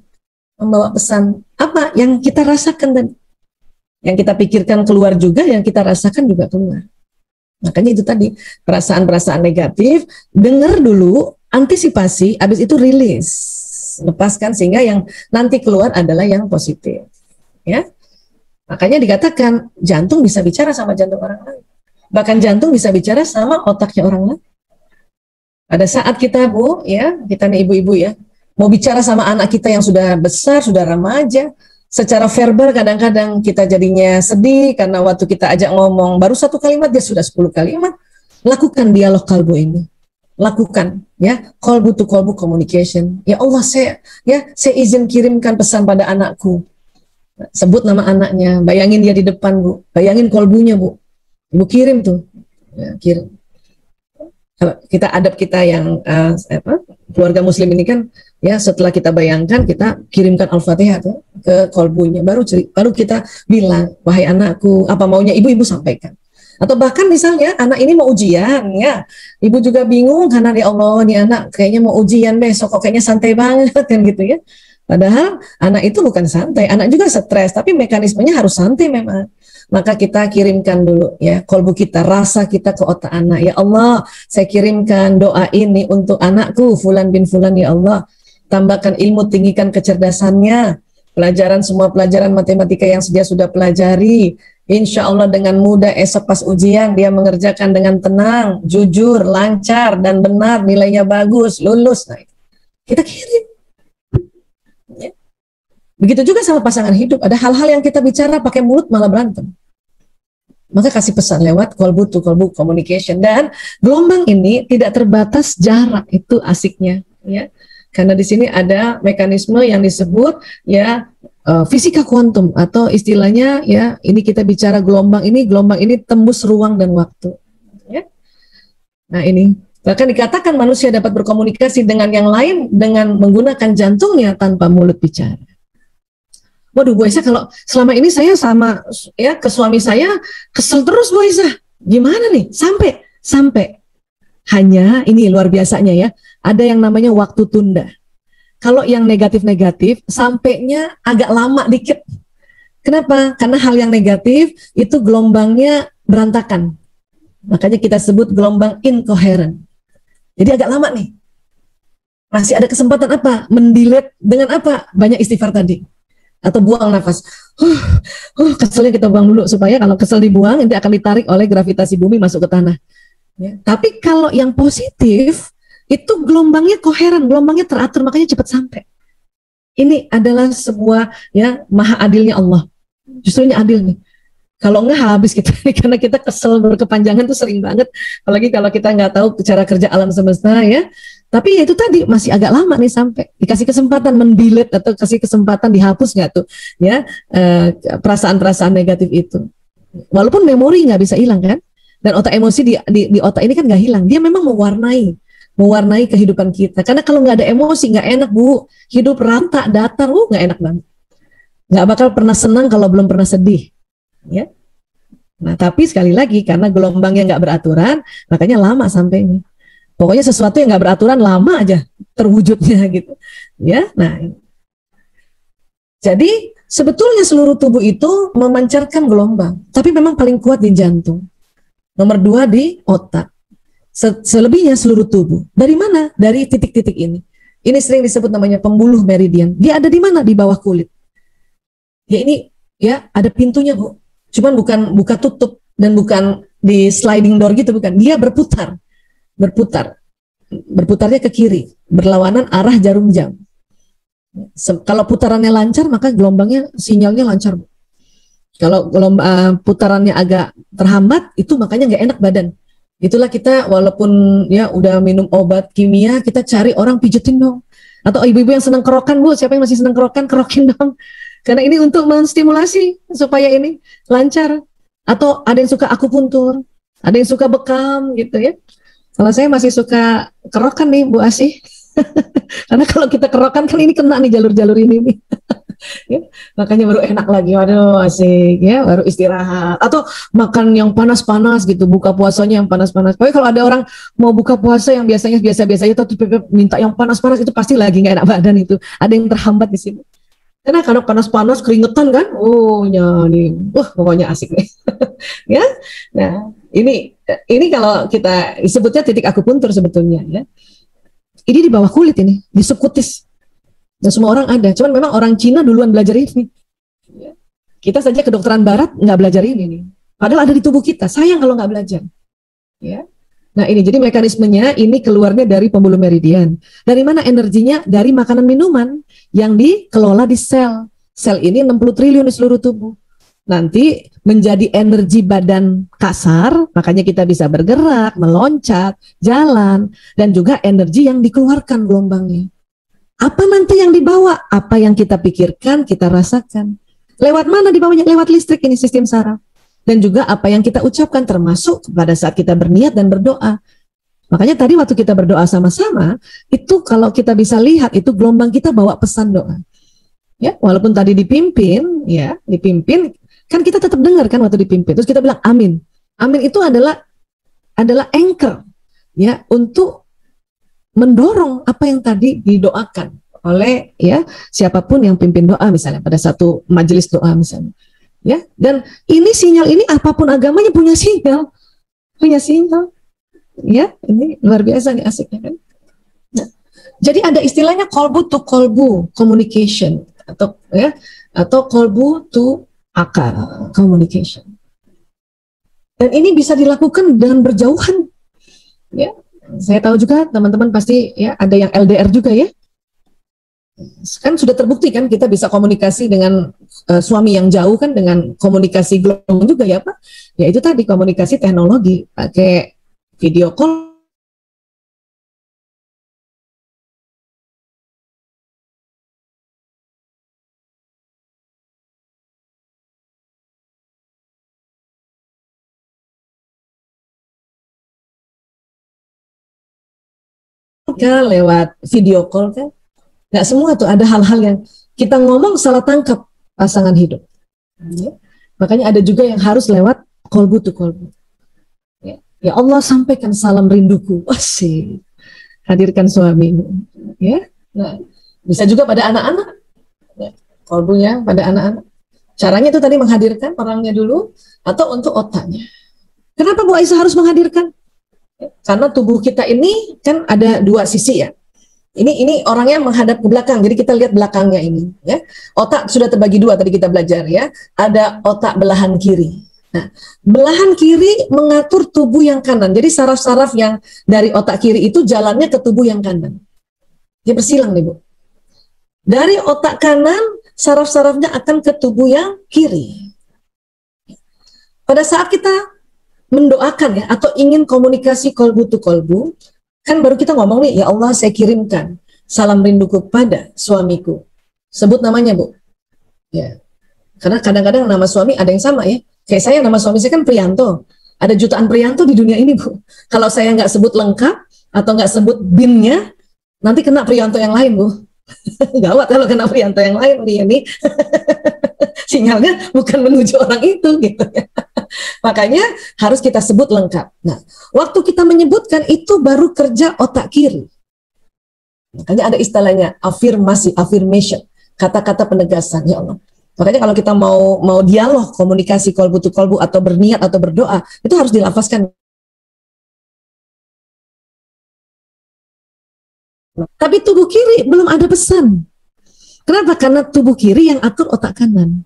Membawa pesan apa yang kita rasakan dan yang kita pikirkan keluar juga, yang kita rasakan juga keluar. Makanya itu tadi, perasaan-perasaan negatif, dengar dulu, antisipasi, habis itu rilis. Lepaskan sehingga yang nanti keluar adalah yang positif. Ya. Makanya dikatakan jantung bisa bicara sama jantung orang lain. Bahkan jantung bisa bicara sama otaknya orang lain. Pada saat kita, Bu, ya, kita nih ibu-ibu ya, mau bicara sama anak kita yang sudah besar, sudah remaja, secara verbal kadang-kadang kita jadinya sedih karena waktu kita ajak ngomong baru 1 kalimat dia sudah 10 kalimat. Lakukan dialog kalbu ini. Lakukan ya, kolbu to kolbu communication. Ya Allah, saya izin kirimkan pesan pada anakku. Sebut nama anaknya, bayangin dia di depan, Bu. Bayangin kolbunya, Bu. Ibu kirim tuh, ya, kirim. Kita adab kita yang keluarga Muslim ini kan, ya setelah kita bayangkan kita kirimkan Al-Fatihah tuh ke kolbunya, baru kita bilang, wahai anakku, apa maunya ibu sampaikan. Atau bahkan misalnya anak ini mau ujian, ya, ibu juga bingung karena ya Allah, nih anak kayaknya mau ujian besok, kok kayaknya santai banget kan gitu ya. Padahal anak itu bukan santai, anak juga stres, tapi mekanismenya harus santai memang. Maka kita kirimkan dulu ya kolbu kita, rasa kita ke otak anak. Ya Allah, saya kirimkan doa ini untuk anakku Fulan bin Fulan, ya Allah. Tambahkan ilmu, tinggikan kecerdasannya. Semua pelajaran matematika yang dia sudah pelajari. Insya Allah dengan mudah esok pas ujian dia mengerjakan dengan tenang, jujur, lancar, dan benar, nilainya bagus, lulus. Nah, kita kirim. Ya. Begitu juga sama pasangan hidup. Ada hal-hal yang kita bicara pakai mulut malah berantem. Maka kasih pesan lewat kolbu to kolbu communication. Dan gelombang ini tidak terbatas jarak, itu asiknya. Ya. Karena di sini ada mekanisme yang disebut ya fisika kuantum, atau istilahnya ya ini kita bicara gelombang ini tembus ruang dan waktu. Ya. Nah ini bahkan dikatakan manusia dapat berkomunikasi dengan yang lain dengan menggunakan jantungnya tanpa mulut bicara. Waduh, Bu Aisyah, kalau selama ini saya sama ya ke suami saya kesel terus, Bu Aisyah. Gimana nih? Sampai sampai. Hanya ini luar biasanya ya, ada yang namanya waktu tunda. Kalau yang negatif-negatif sampainya agak lama dikit. Kenapa? Karena hal yang negatif itu gelombangnya berantakan. Makanya kita sebut gelombang incoherent. Jadi agak lama nih. Masih ada kesempatan apa? Mendelete dengan apa? Banyak istighfar tadi. Atau buang nafas. Keselnya kita buang dulu supaya kalau kesel dibuang nanti akan ditarik oleh gravitasi bumi masuk ke tanah. Ya. Tapi kalau yang positif itu gelombangnya koheren, gelombangnya teratur, makanya cepat sampai. Ini adalah sebuah ya maha adilnya Allah. Justru ini adil nih. Kalau enggak habis kita karena kita kesel berkepanjangan tuh sering banget. Apalagi kalau kita nggak tahu cara kerja alam semesta ya. Tapi ya itu tadi masih agak lama nih sampai dikasih kesempatan mendelete atau kasih kesempatan dihapus nggak tuh ya perasaan-perasaan negatif itu. Walaupun memori nggak bisa hilang kan. Dan otak emosi di otak ini kan nggak hilang. Dia memang mewarnai kehidupan kita. Karena kalau nggak ada emosi nggak enak Bu. Hidup rata, datar, nggak enak banget. Nggak bakal pernah senang kalau belum pernah sedih. Ya. Nah tapi sekali lagi karena gelombangnya nggak beraturan, makanya lama sampainya. Pokoknya sesuatu yang nggak beraturan lama aja terwujudnya gitu. Ya. Nah. Jadi sebetulnya seluruh tubuh itu memancarkan gelombang. Tapi memang paling kuat di jantung. Nomor 2 di otak. Selebihnya seluruh tubuh. Dari mana? Dari titik-titik ini. Ini sering disebut namanya pembuluh meridian. Dia ada di mana? Di bawah kulit. Ya ini ya ada pintunya Bu. Cuman bukan buka tutup dan bukan di sliding door gitu bukan. Dia berputar. Berputarnya ke kiri, berlawanan arah jarum jam. Kalau putarannya lancar maka gelombangnya sinyalnya lancar Bu. Kalau putarannya agak terhambat, itu makanya nggak enak badan. Itulah kita walaupun ya udah minum obat kimia, kita cari orang pijetin dong. Atau ibu-ibu yang senang kerokan Bu, siapa yang masih senang kerokan, kerokin dong. Karena ini untuk menstimulasi supaya ini lancar. Atau ada yang suka akupuntur, ada yang suka bekam gitu ya. Kalau saya masih suka kerokan nih Bu Asih. Karena kalau kita kerokan kan ini kena nih jalur-jalur ini nih. Ya, makanya baru enak lagi, waduh asik ya, baru istirahat atau makan yang panas-panas gitu, buka puasanya yang panas-panas. Pokoknya kalau ada orang mau buka puasa yang biasanya biasa-biasa itu minta yang panas-panas itu pasti lagi nggak enak badan itu, ada yang terhambat di sini. Karena kalau panas-panas keringetan kan, pokoknya asik nih. Ya, nah ini kalau kita sebutnya titik akupuntur sebetulnya ya. Ini di bawah kulit ini, di subkutis. Dan semua orang ada, cuman memang orang Cina duluan belajar ini. Kita saja kedokteran barat nggak belajar ini nih. Padahal ada di tubuh kita, sayang kalau nggak belajar. Ya. Nah ini, jadi mekanismenya ini keluarnya dari pembuluh meridian. Dari mana energinya? Dari makanan minuman yang dikelola di sel. Sel ini 60 triliun di seluruh tubuh. Nanti menjadi energi badan kasar, makanya kita bisa bergerak, meloncat, jalan, dan juga energi yang dikeluarkan gelombangnya. Apa nanti yang dibawa? Apa yang kita pikirkan, kita rasakan. Lewat mana dibawanya? Lewat listrik ini, sistem saraf. Dan juga apa yang kita ucapkan termasuk pada saat kita berniat dan berdoa. Makanya tadi waktu kita berdoa sama-sama, itu kalau kita bisa lihat, itu gelombang kita bawa pesan doa. Ya, walaupun tadi dipimpin, kan kita tetap dengar kan waktu dipimpin. Terus kita bilang amin. Amin itu adalah anchor ya untuk mendorong apa yang tadi didoakan oleh ya siapapun yang pimpin doa misalnya pada satu majelis doa misalnya ya. Dan ini sinyal ini apapun agamanya punya sinyal ya. Ini luar biasa nih asiknya kan. Nah, jadi ada istilahnya kolbu to kolbu communication atau kolbu to akal communication. Dan ini bisa dilakukan dengan berjauhan ya. Saya tahu juga teman-teman pasti ya ada yang LDR juga ya. Kan sudah terbukti kan kita bisa komunikasi dengan suami yang jauh kan dengan komunikasi gelombang juga ya Pak. Ya itu tadi komunikasi teknologi pakai video call. Lewat video call kan. Nggak semua tuh, ada hal-hal yang kita ngomong salah tangkap pasangan hidup. Ya. Makanya ada juga yang harus lewat kolbu to kolbu. Ya. Ya Allah, sampaikan salam rinduku. Asik. Hadirkan suamimu. Ya. Nah, bisa juga pada anak-anak. Ya. Kolbunya pada anak-anak. Caranya itu tadi menghadirkan orangnya dulu atau untuk otaknya. Kenapa Bu Aisyah harus menghadirkan? Karena tubuh kita ini kan ada dua sisi ya. Ini orangnya menghadap ke belakang, jadi kita lihat belakangnya ini. Ya. Otak sudah terbagi dua tadi kita belajar ya. Ada otak belahan kiri. Nah, belahan kiri mengatur tubuh yang kanan. Jadi saraf-saraf yang dari otak kiri itu jalannya ke tubuh yang kanan. Dia bersilang nih Bu. Dari otak kanan, saraf-sarafnya akan ke tubuh yang kiri. Pada saat kita mendoakan ya, atau ingin komunikasi kolbu to kolbu, kan baru kita ngomong nih, ya Allah saya kirimkan salam rinduku pada suamiku. Sebut namanya Bu. Ya. Karena kadang-kadang nama suami ada yang sama ya. Kayak saya nama suami saya kan Priyanto. Ada jutaan Priyanto di dunia ini Bu. Kalau saya nggak sebut lengkap atau nggak sebut BIN-nya, nanti kena Priyanto yang lain Bu. Gawat kalau kena Priyanto yang lain ini. Sinyalnya bukan menuju orang itu gitu ya. Makanya harus kita sebut lengkap. Nah, waktu kita menyebutkan itu baru kerja otak kiri. Makanya ada istilahnya afirmasi, affirmation, kata-kata penegasan ya Allah. Makanya kalau kita mau dialog, komunikasi kolbu to kolbu atau berniat atau berdoa, itu harus dilafazkan. Tapi tubuh kiri belum ada pesan. Kenapa? Karena tubuh kiri yang atur otak kanan.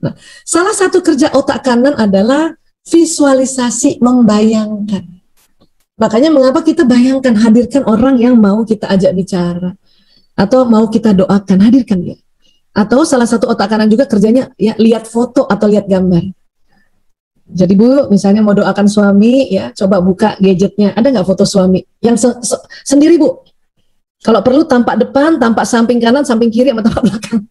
Nah, salah satu kerja otak kanan adalah visualisasi, membayangkan. Makanya mengapa kita bayangkan, hadirkan orang yang mau kita ajak bicara atau mau kita doakan, hadirkan dia. Atau salah satu otak kanan juga kerjanya ya lihat foto atau lihat gambar. Jadi Bu, misalnya mau doakan suami ya, coba buka gadgetnya, ada nggak foto suami yang sendiri Bu? Kalau perlu tampak depan, tampak samping kanan, samping kiri, sama tampak belakang.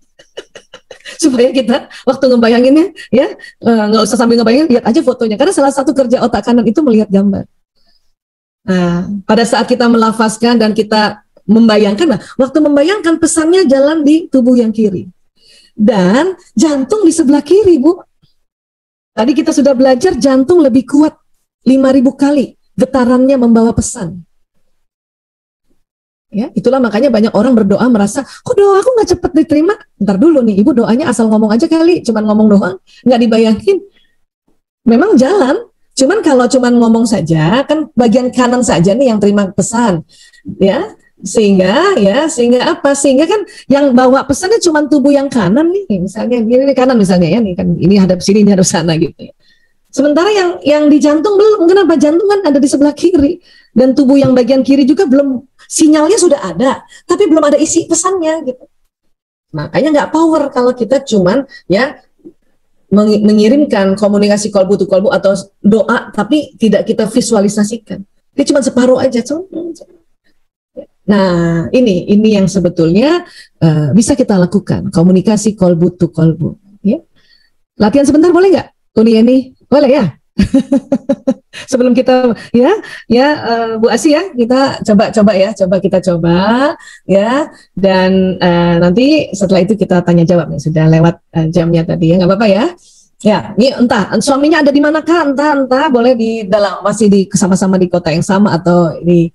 Supaya kita waktu ngebayanginnya ya nggak usah sambil ngebayangin, lihat aja fotonya. Karena salah satu kerja otak kanan itu melihat gambar. Nah, pada saat kita melafazkan dan kita membayangkan, nah, waktu membayangkan pesannya jalan di tubuh yang kiri. Dan jantung di sebelah kiri Bu. Tadi kita sudah belajar jantung lebih kuat 5.000 kali getarannya membawa pesan. Ya, itulah makanya banyak orang berdoa merasa, kok doa aku nggak cepet diterima? Ntar dulu nih, ibu doanya asal ngomong aja kali, cuman ngomong doang, nggak dibayangin. Memang jalan, cuman kalau cuman ngomong saja, kan bagian kanan saja nih yang terima pesan, ya. Sehingga apa? Sehingga kan yang bawa pesannya cuman tubuh yang kanan nih, misalnya ini kanan misalnya ya, nih kan ini hadap sini, ini hadap sana gitu. Sementara yang di jantung belum. Kenapa? Jantung kan ada di sebelah kiri dan tubuh yang bagian kiri juga belum, sinyalnya sudah ada tapi belum ada isi pesannya gitu. Makanya nggak power kalau kita cuman ya mengirimkan komunikasi kolbu to kolbu atau doa tapi tidak kita visualisasikan. Dia cuma separuh aja. Nah, ini yang sebetulnya bisa kita lakukan, komunikasi kolbu to kolbu ya. Latihan sebentar boleh nggak? Ini boleh ya? Sebelum kita Bu Asi ya, kita coba ya, dan nanti setelah itu kita tanya jawab nih, sudah lewat jamnya tadi ya, nggak apa-apa ya. Ya, ini entah suaminya ada di manakah, entah boleh di dalam masih sama-sama di kota yang sama atau di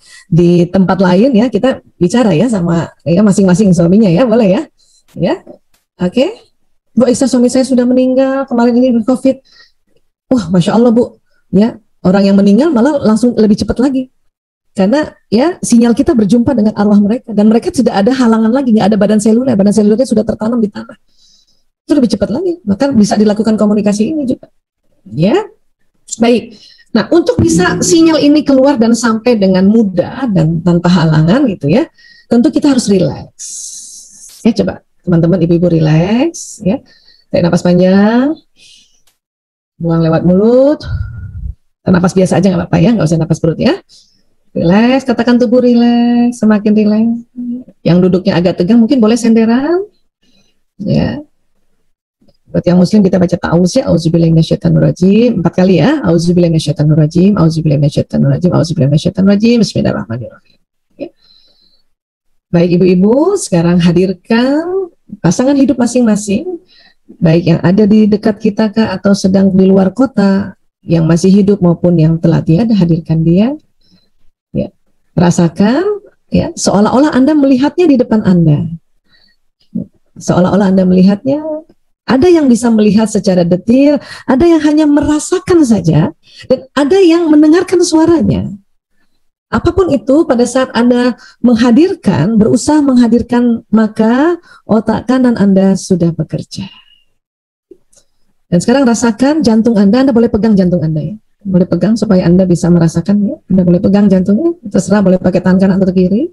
tempat lain ya, kita bicara ya sama ya masing-masing suaminya ya, boleh ya. Ya. Oke. Bu Aisyah, suami saya sudah meninggal kemarin ini COVID. Wah, Masya Allah Bu, ya orang yang meninggal malah langsung lebih cepat lagi. Karena ya sinyal kita berjumpa dengan arwah mereka. Dan mereka tidak ada halangan lagi, nggak ada badan selulnya sudah tertanam di tanah. Itu lebih cepat lagi, maka bisa dilakukan komunikasi ini juga. Ya, baik. Nah, untuk bisa sinyal ini keluar dan sampai dengan mudah dan tanpa halangan gitu ya, tentu kita harus rileks. Ya, coba teman-teman ibu-ibu rileks ya. Tarik napas panjang. Buang lewat mulut. Napas biasa aja nggak apa-apa ya, nggak usah napas perut ya. Rileks, katakan tubuh rileks, semakin rileks. Yang duduknya agak tegang mungkin boleh senderan. Ya. Buat yang muslim kita baca ta'awuz ya, auzubillahi minasyaitonirrajim 4 kali ya. Auzubillahi minasyaitonirrajim, auzubillahi minasyaitonirrajim, auzubillahi minasyaitonirrajim. Bismillahirrahmanirrahim. Ya. Baik ibu-ibu, sekarang hadirkan pasangan hidup masing-masing, baik yang ada di dekat kita kah atau sedang di luar kota, yang masih hidup maupun yang telah tiada, hadirkan dia. Ya, rasakan, ya, seolah-olah Anda melihatnya di depan Anda. Seolah-olah Anda melihatnya. Ada yang bisa melihat secara detil, ada yang hanya merasakan saja, dan ada yang mendengarkan suaranya. Apapun itu, pada saat Anda menghadirkan, berusaha menghadirkan, maka otak kanan Anda sudah bekerja. Dan sekarang rasakan jantung Anda boleh pegang jantung Anda ya. Boleh pegang supaya Anda bisa merasakan ya. Anda boleh pegang jantungnya, terserah boleh pakai tangan kanan atau kiri.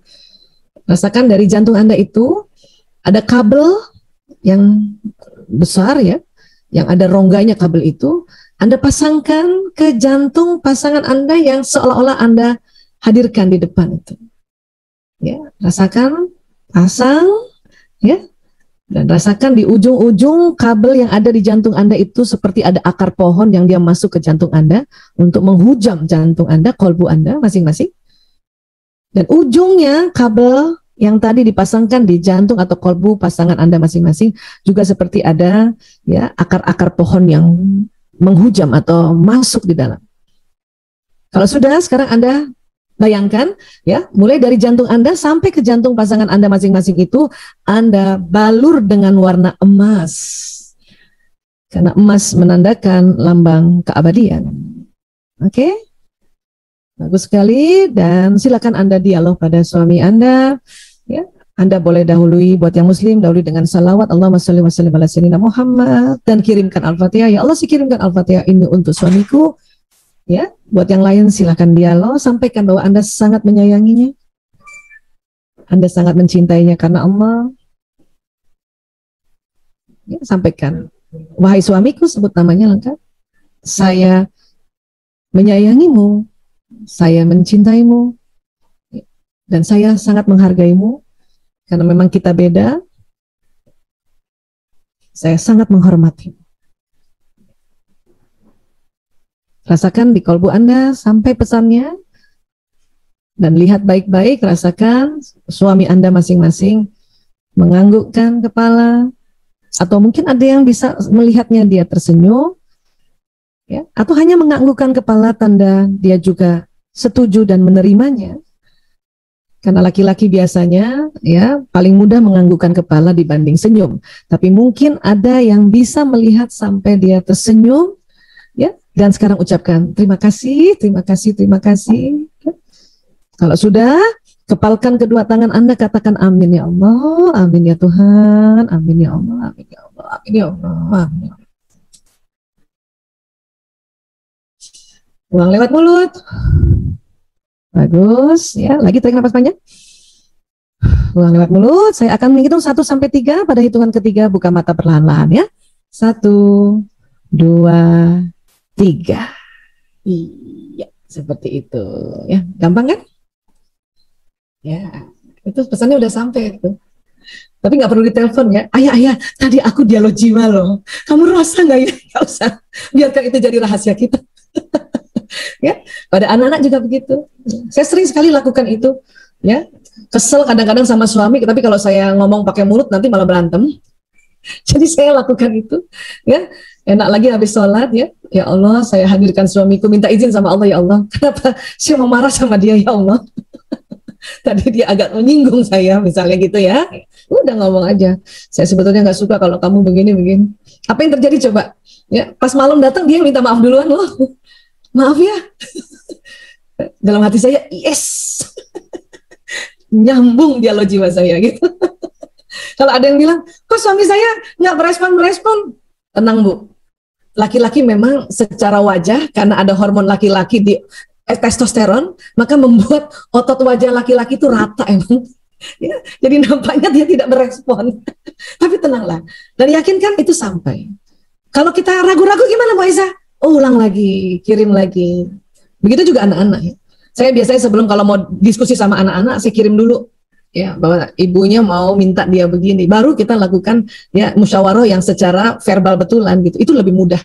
Rasakan dari jantung Anda itu, ada kabel yang besar ya, yang ada rongganya kabel itu, Anda pasangkan ke jantung pasangan Anda yang seolah-olah Anda hadirkan di depan itu. Ya, rasakan, pasang, ya, dan rasakan di ujung-ujung kabel yang ada di jantung Anda itu seperti ada akar pohon yang dia masuk ke jantung Anda untuk menghujam jantung Anda, kolbu Anda masing-masing. Dan ujungnya kabel yang tadi dipasangkan di jantung atau kolbu pasangan Anda masing-masing juga seperti ada ya akar-akar pohon yang menghujam atau masuk di dalam. Kalau sudah, sekarang Anda bayangkan ya, mulai dari jantung Anda sampai ke jantung pasangan Anda masing-masing itu Anda balur dengan warna emas. Karena emas menandakan lambang keabadian. Oke? Bagus sekali, dan silakan Anda dialog pada suami Anda. Ya, Anda boleh dahului buat yang muslim, dahului dengan salawat Allahumma sholli wa sallim ala sayyidina Muhammad, dan kirimkan Al-Fatihah. Ya Allah, kirimkan Al-Fatihah ini untuk suamiku. Ya, buat yang lain silakan dialog, sampaikan bahwa Anda sangat menyayanginya. Anda sangat mencintainya karena Allah. Ya, sampaikan. Wahai suamiku, sebut namanya lengkap. Saya menyayangimu, saya mencintaimu, dan saya sangat menghargaimu, karena memang kita beda. Saya sangat menghormati. Rasakan di kolbu Anda sampai pesannya, dan lihat baik-baik, rasakan suami Anda masing-masing menganggukkan kepala, atau mungkin ada yang bisa melihatnya dia tersenyum, ya, atau hanya menganggukkan kepala tanda dia juga setuju dan menerimanya. Karena laki-laki biasanya ya paling mudah menganggukkan kepala dibanding senyum. Tapi mungkin ada yang bisa melihat sampai dia tersenyum, ya. Dan sekarang ucapkan terima kasih, terima kasih, terima kasih. Kalau sudah, kepalkan kedua tangan Anda, katakan amin ya Allah, amin ya Tuhan, amin ya Allah, amin ya Allah, amin ya Allah, amin ya Allah. Buang lewat mulut. Bagus, ya. Lagi tarik nafas panjang. Buang lewat mulut. Saya akan menghitung 1 sampai 3. Pada hitungan ketiga buka mata perlahan-lahan ya. 1, 2, 3. Iya, seperti itu. Ya, gampang kan? Ya, itu pesannya udah sampai itu. Tapi nggak perlu ditelepon ya. Ayah, tadi aku dialog jiwa loh. Kamu rasa nggak ya? Nggak usah. Biarkan itu jadi rahasia kita. Ya, pada anak-anak juga begitu. Saya sering sekali lakukan itu. Ya, kesel kadang-kadang sama suami, tapi kalau saya ngomong pakai mulut nanti malah berantem. Jadi saya lakukan itu. Ya, enak lagi habis sholat ya. Ya Allah, saya hadirkan suamiku, minta izin sama Allah, ya Allah. Kenapa saya mau marah sama dia, ya Allah? Tadi dia agak menyinggung saya, misalnya gitu ya. Udah ngomong aja. Saya sebetulnya nggak suka kalau kamu begini. Apa yang terjadi coba? Ya, pas malam datang dia minta maaf duluan loh. Maaf ya. Dalam hati saya, yes. Nyambung dialog jiwa saya gitu. Kalau ada yang bilang, kok suami saya nggak merespon. Tenang Bu. Laki-laki memang secara wajah, karena ada hormon laki-laki di testosteron, maka membuat otot wajah laki-laki itu rata emang. Ya, jadi nampaknya dia tidak merespon. Tapi tenanglah. Dan yakinkan itu sampai. Kalau kita ragu-ragu gimana Bu Aisyah? Ulang lagi, kirim lagi. Begitu juga anak-anak ya. Saya biasanya sebelum kalau mau diskusi sama anak-anak, saya kirim dulu ya bahwa ibunya mau minta dia begini. Baru kita lakukan ya musyawarah yang secara verbal betulan gitu. Itu lebih mudah.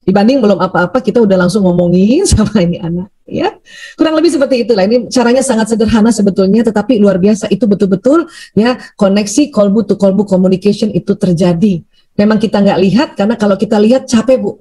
Dibanding belum apa-apa kita udah langsung ngomongin sama ini anak ya. Kurang lebih seperti itulah. Ini caranya sangat sederhana sebetulnya, tetapi luar biasa. Itu betul-betul ya koneksi kolbu to kolbu communication itu terjadi. Memang kita nggak lihat, karena kalau kita lihat capek Bu.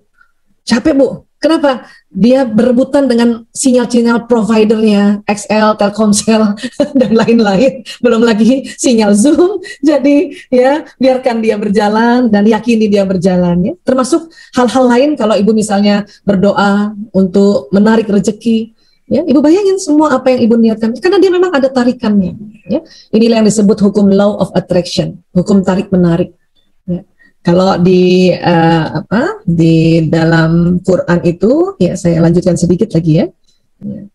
Capek Bu. Kenapa? Dia berebutan dengan sinyal-sinyal providernya, XL, Telkomsel, dan lain-lain. Belum lagi sinyal Zoom. Jadi ya biarkan dia berjalan dan yakini dia berjalan. Ya. Termasuk hal-hal lain kalau Ibu misalnya berdoa untuk menarik rezeki. Ya, Ibu bayangin semua apa yang Ibu niatkan. Karena dia memang ada tarikannya. Ya. Inilah yang disebut hukum law of attraction. Hukum tarik-menarik. Ya. Kalau di dalam Quran itu, ya saya lanjutkan sedikit lagi ya.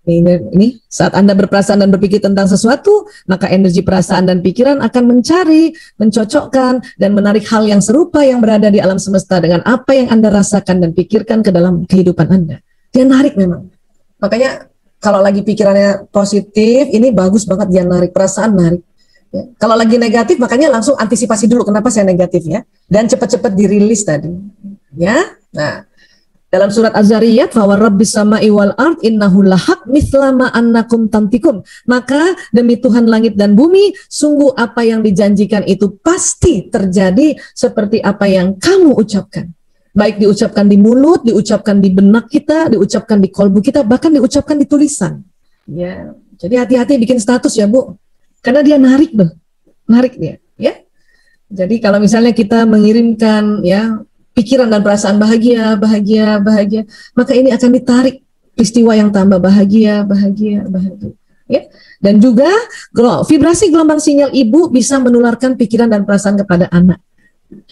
Ini saat Anda berperasaan dan berpikir tentang sesuatu, maka energi perasaan dan pikiran akan mencari, mencocokkan, dan menarik hal yang serupa yang berada di alam semesta dengan apa yang Anda rasakan dan pikirkan ke dalam kehidupan Anda. Dia narik memang. Makanya kalau lagi pikirannya positif, ini bagus banget dia narik, perasaan narik. Ya. Kalau lagi negatif, makanya langsung antisipasi dulu kenapa saya negatif ya, dan cepat-cepat dirilis tadi. Ya, nah dalam surat Az-Zariyat, fa warabbis sama'i wal ard innahu lahaq mithla ma annakum tantikum. Maka demi Tuhan langit dan bumi, sungguh apa yang dijanjikan itu pasti terjadi seperti apa yang kamu ucapkan. Baik diucapkan di mulut, diucapkan di benak kita, diucapkan di kolbu kita, bahkan diucapkan di tulisan. Ya, jadi hati-hati bikin status ya Bu. Karena dia narik loh, narik dia, ya. Jadi kalau misalnya kita mengirimkan ya pikiran dan perasaan bahagia, maka ini akan ditarik peristiwa yang tambah bahagia, ya. Dan juga vibrasi gelombang sinyal ibu bisa menularkan pikiran dan perasaan kepada anak.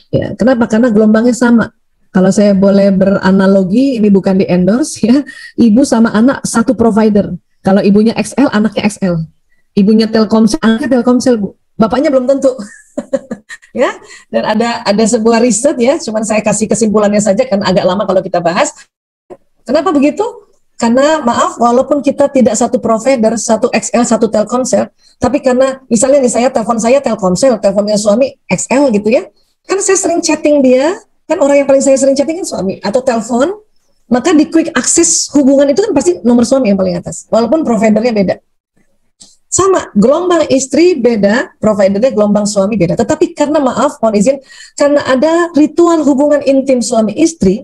Ya, kenapa? Karena gelombangnya sama. Kalau saya boleh beranalogi, ini bukan di endorse ya, ibu sama anak satu provider. Kalau ibunya XL, anaknya XL. Ibunya Telkomsel, anaknya Telkomsel Bu. Bapaknya belum tentu. Ya, dan ada sebuah riset ya, cuman saya kasih kesimpulannya saja karena agak lama kalau kita bahas. Kenapa begitu? Karena maaf, walaupun kita tidak satu provider, satu XL, satu Telkomsel, tapi karena misalnya nih telepon saya Telkomsel, teleponnya suami XL gitu ya, kan saya sering chatting dia, kan orang yang paling saya sering chatting kan suami, atau telepon, maka di quick access hubungan itu kan pasti nomor suami yang paling atas, walaupun providernya beda. Sama, gelombang istri beda, providernya gelombang suami beda. Tetapi karena maaf, mohon izin, karena ada ritual hubungan intim suami istri,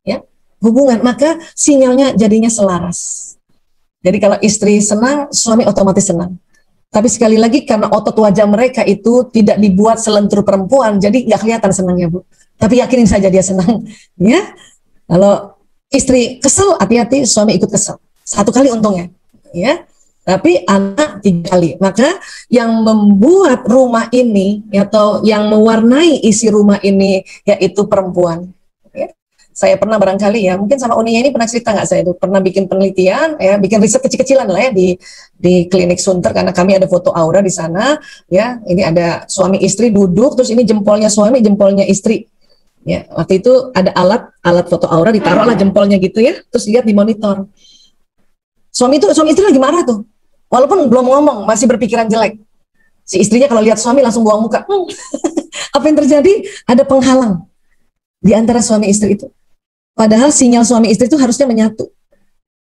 ya, hubungan, maka sinyalnya jadinya selaras. Jadi kalau istri senang, suami otomatis senang. Tapi sekali lagi karena otot wajah mereka itu tidak dibuat selentur perempuan, jadi nggak kelihatan senangnya Bu. Tapi yakinin saja dia senang, ya. Kalau istri kesel, hati-hati, suami ikut kesel. Satu kali untungnya, ya. Tapi anak 3 kali. Maka yang membuat rumah ini atau yang mewarnai isi rumah ini yaitu perempuan. Ya. Saya pernah barangkali ya, mungkin sama Unia ini pernah cerita nggak saya itu pernah bikin penelitian ya, bikin riset kecil-kecilan lah ya di klinik Sunter karena kami ada foto aura di sana ya. Ini ada suami istri duduk, terus ini jempolnya suami, jempolnya istri. Ya, waktu itu ada alat foto aura ditaruhlah jempolnya gitu ya, terus lihat di monitor. Suami istri lagi marah tuh. Walaupun belum ngomong, masih berpikiran jelek. Si istrinya kalau lihat suami langsung buang muka. Apa yang terjadi? Ada penghalang di antara suami istri itu. Padahal sinyal suami istri itu harusnya menyatu.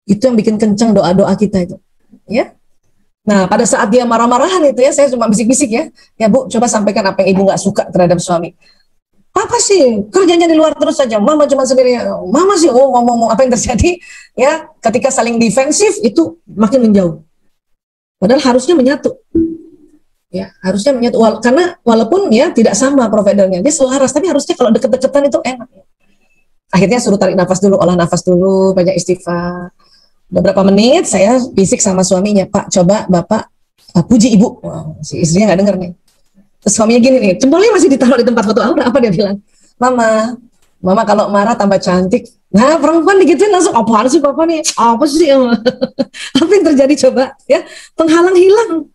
Itu yang bikin kencang doa-doa kita itu. Ya. Nah, pada saat dia marah-marahan itu ya, saya cuma bisik-bisik ya. Ya Bu, coba sampaikan apa yang ibu nggak suka terhadap suami. Apa sih? Kerjanya di luar terus saja. Mama cuma sendiri. Mama sih, ngomong apa yang terjadi? Ya, ketika saling defensif itu makin menjauh. Padahal harusnya menyatu, ya harusnya menyatu. Karena walaupun ya tidak sama providernya, dia selaras, tapi harusnya kalau deket-deketan itu enak. Akhirnya suruh tarik nafas dulu, olah nafas dulu, banyak istighfar. Beberapa menit saya bisik sama suaminya, Pak, coba Bapak puji Ibu. Wah, si istrinya nggak denger nih. Terus suaminya gini nih, jempolnya masih ditaruh di tempat foto aura, apa dia bilang? Mama kalau marah tambah cantik. Nah, perempuan digituin langsung, apaan sih Papa nih? Apa sih? Apa yang terjadi coba? Ya, penghalang hilang.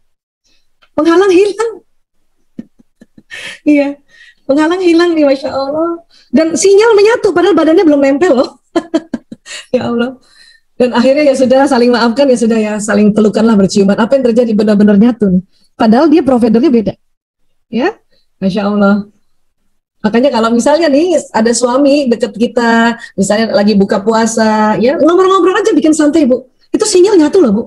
Iya, penghalang hilang nih, Masya Allah. Dan sinyal menyatu, padahal badannya belum nempel loh. Ya Allah. Dan akhirnya ya sudah saling maafkan, ya sudah ya saling pelukanlah, berciuman. Apa yang terjadi? Benar-benar nyatu nih. Padahal dia providernya beda. Ya, Masya Allah. Makanya kalau misalnya nih ada suami deket kita, misalnya lagi buka puasa, ya ngobrol-ngobrol aja bikin santai Bu. Itu sinyal nyatu loh Bu.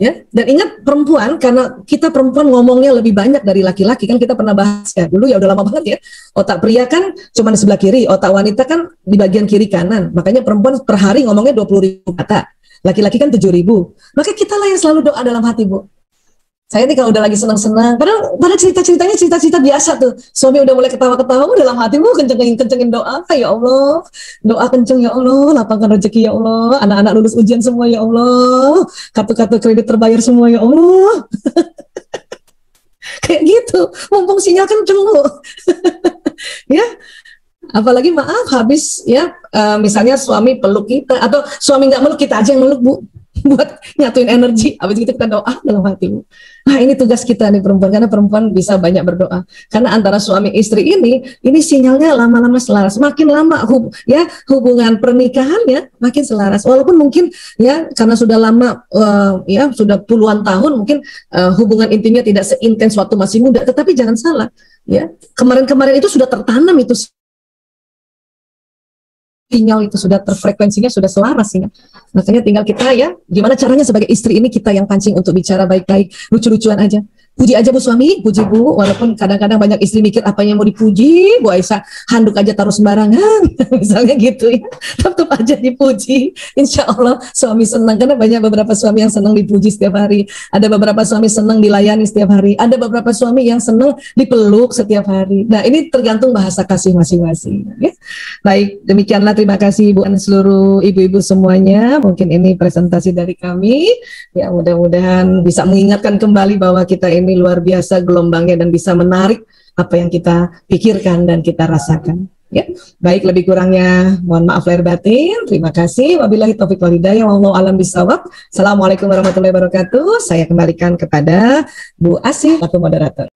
Ya, dan ingat perempuan, karena kita perempuan ngomongnya lebih banyak dari laki-laki, kan kita pernah bahas ya dulu, ya udah lama banget ya. Otak pria kan cuma di sebelah kiri, otak wanita kan di bagian kiri kanan. Makanya perempuan per hari ngomongnya 20.000 kata, laki-laki kan 7.000. Maka kita lah yang selalu doa dalam hati, Bu. Saya nih kalau udah lagi senang-senang, pada cerita-ceritanya cerita-cerita biasa tuh. Suami udah mulai ketawa-ketawa, dalam hatimu kencengin doa, ya Allah, doa kenceng ya Allah, lapangkan rezeki ya Allah, anak-anak lulus ujian semua ya Allah, kartu-kartu kredit terbayar semua ya Allah. Kayak gitu, mumpung sinyal kenceng, Bu. Ya, apalagi maaf habis ya, misalnya suami peluk kita, atau suami nggak meluk, kita aja yang meluk, Bu. Buat nyatuin energi, habis itu kita doa dalam hatimu. Nah, ini tugas kita nih perempuan, karena perempuan bisa banyak berdoa. Karena antara suami istri ini sinyalnya lama-lama selaras. Makin lama hubungan pernikahannya makin selaras. Walaupun mungkin ya karena sudah lama ya sudah puluhan tahun mungkin hubungan intimnya tidak seintens waktu masih muda. Tetapi jangan salah ya, kemarin-kemarin itu sudah tertanam itu sinyal, itu sudah terfrekuensinya sudah selaras ya. Makanya tinggal kita ya, gimana caranya sebagai istri ini kita yang pancing untuk bicara baik-baik, lucu-lucuan aja. Puji aja Bu suami, puji Bu, walaupun kadang-kadang banyak istri mikir apa yang mau dipuji, Bu Aisyah handuk aja taruh sembarangan, misalnya gitu ya. Tetap aja dipuji, insya Allah suami senang, karena banyak beberapa suami yang senang dipuji setiap hari, ada beberapa suami senang dilayani setiap hari, ada beberapa suami yang senang dipeluk setiap hari. Nah ini tergantung bahasa kasih masing-masing ya. Baik, demikianlah, terima kasih Bu dan seluruh ibu-ibu semuanya. Mungkin ini presentasi dari kami ya, mudah-mudahan bisa mengingatkan kembali bahwa kita ini luar biasa gelombangnya dan bisa menarik apa yang kita pikirkan dan kita rasakan ya. Baik, lebih kurangnya mohon maaf lahir batin. Terima kasih. Wabillahi taufiq wal hidayah, wallahu alam bisawab. Assalamualaikum warahmatullahi wabarakatuh. Saya kembalikan kepada Bu Asih, selaku moderator.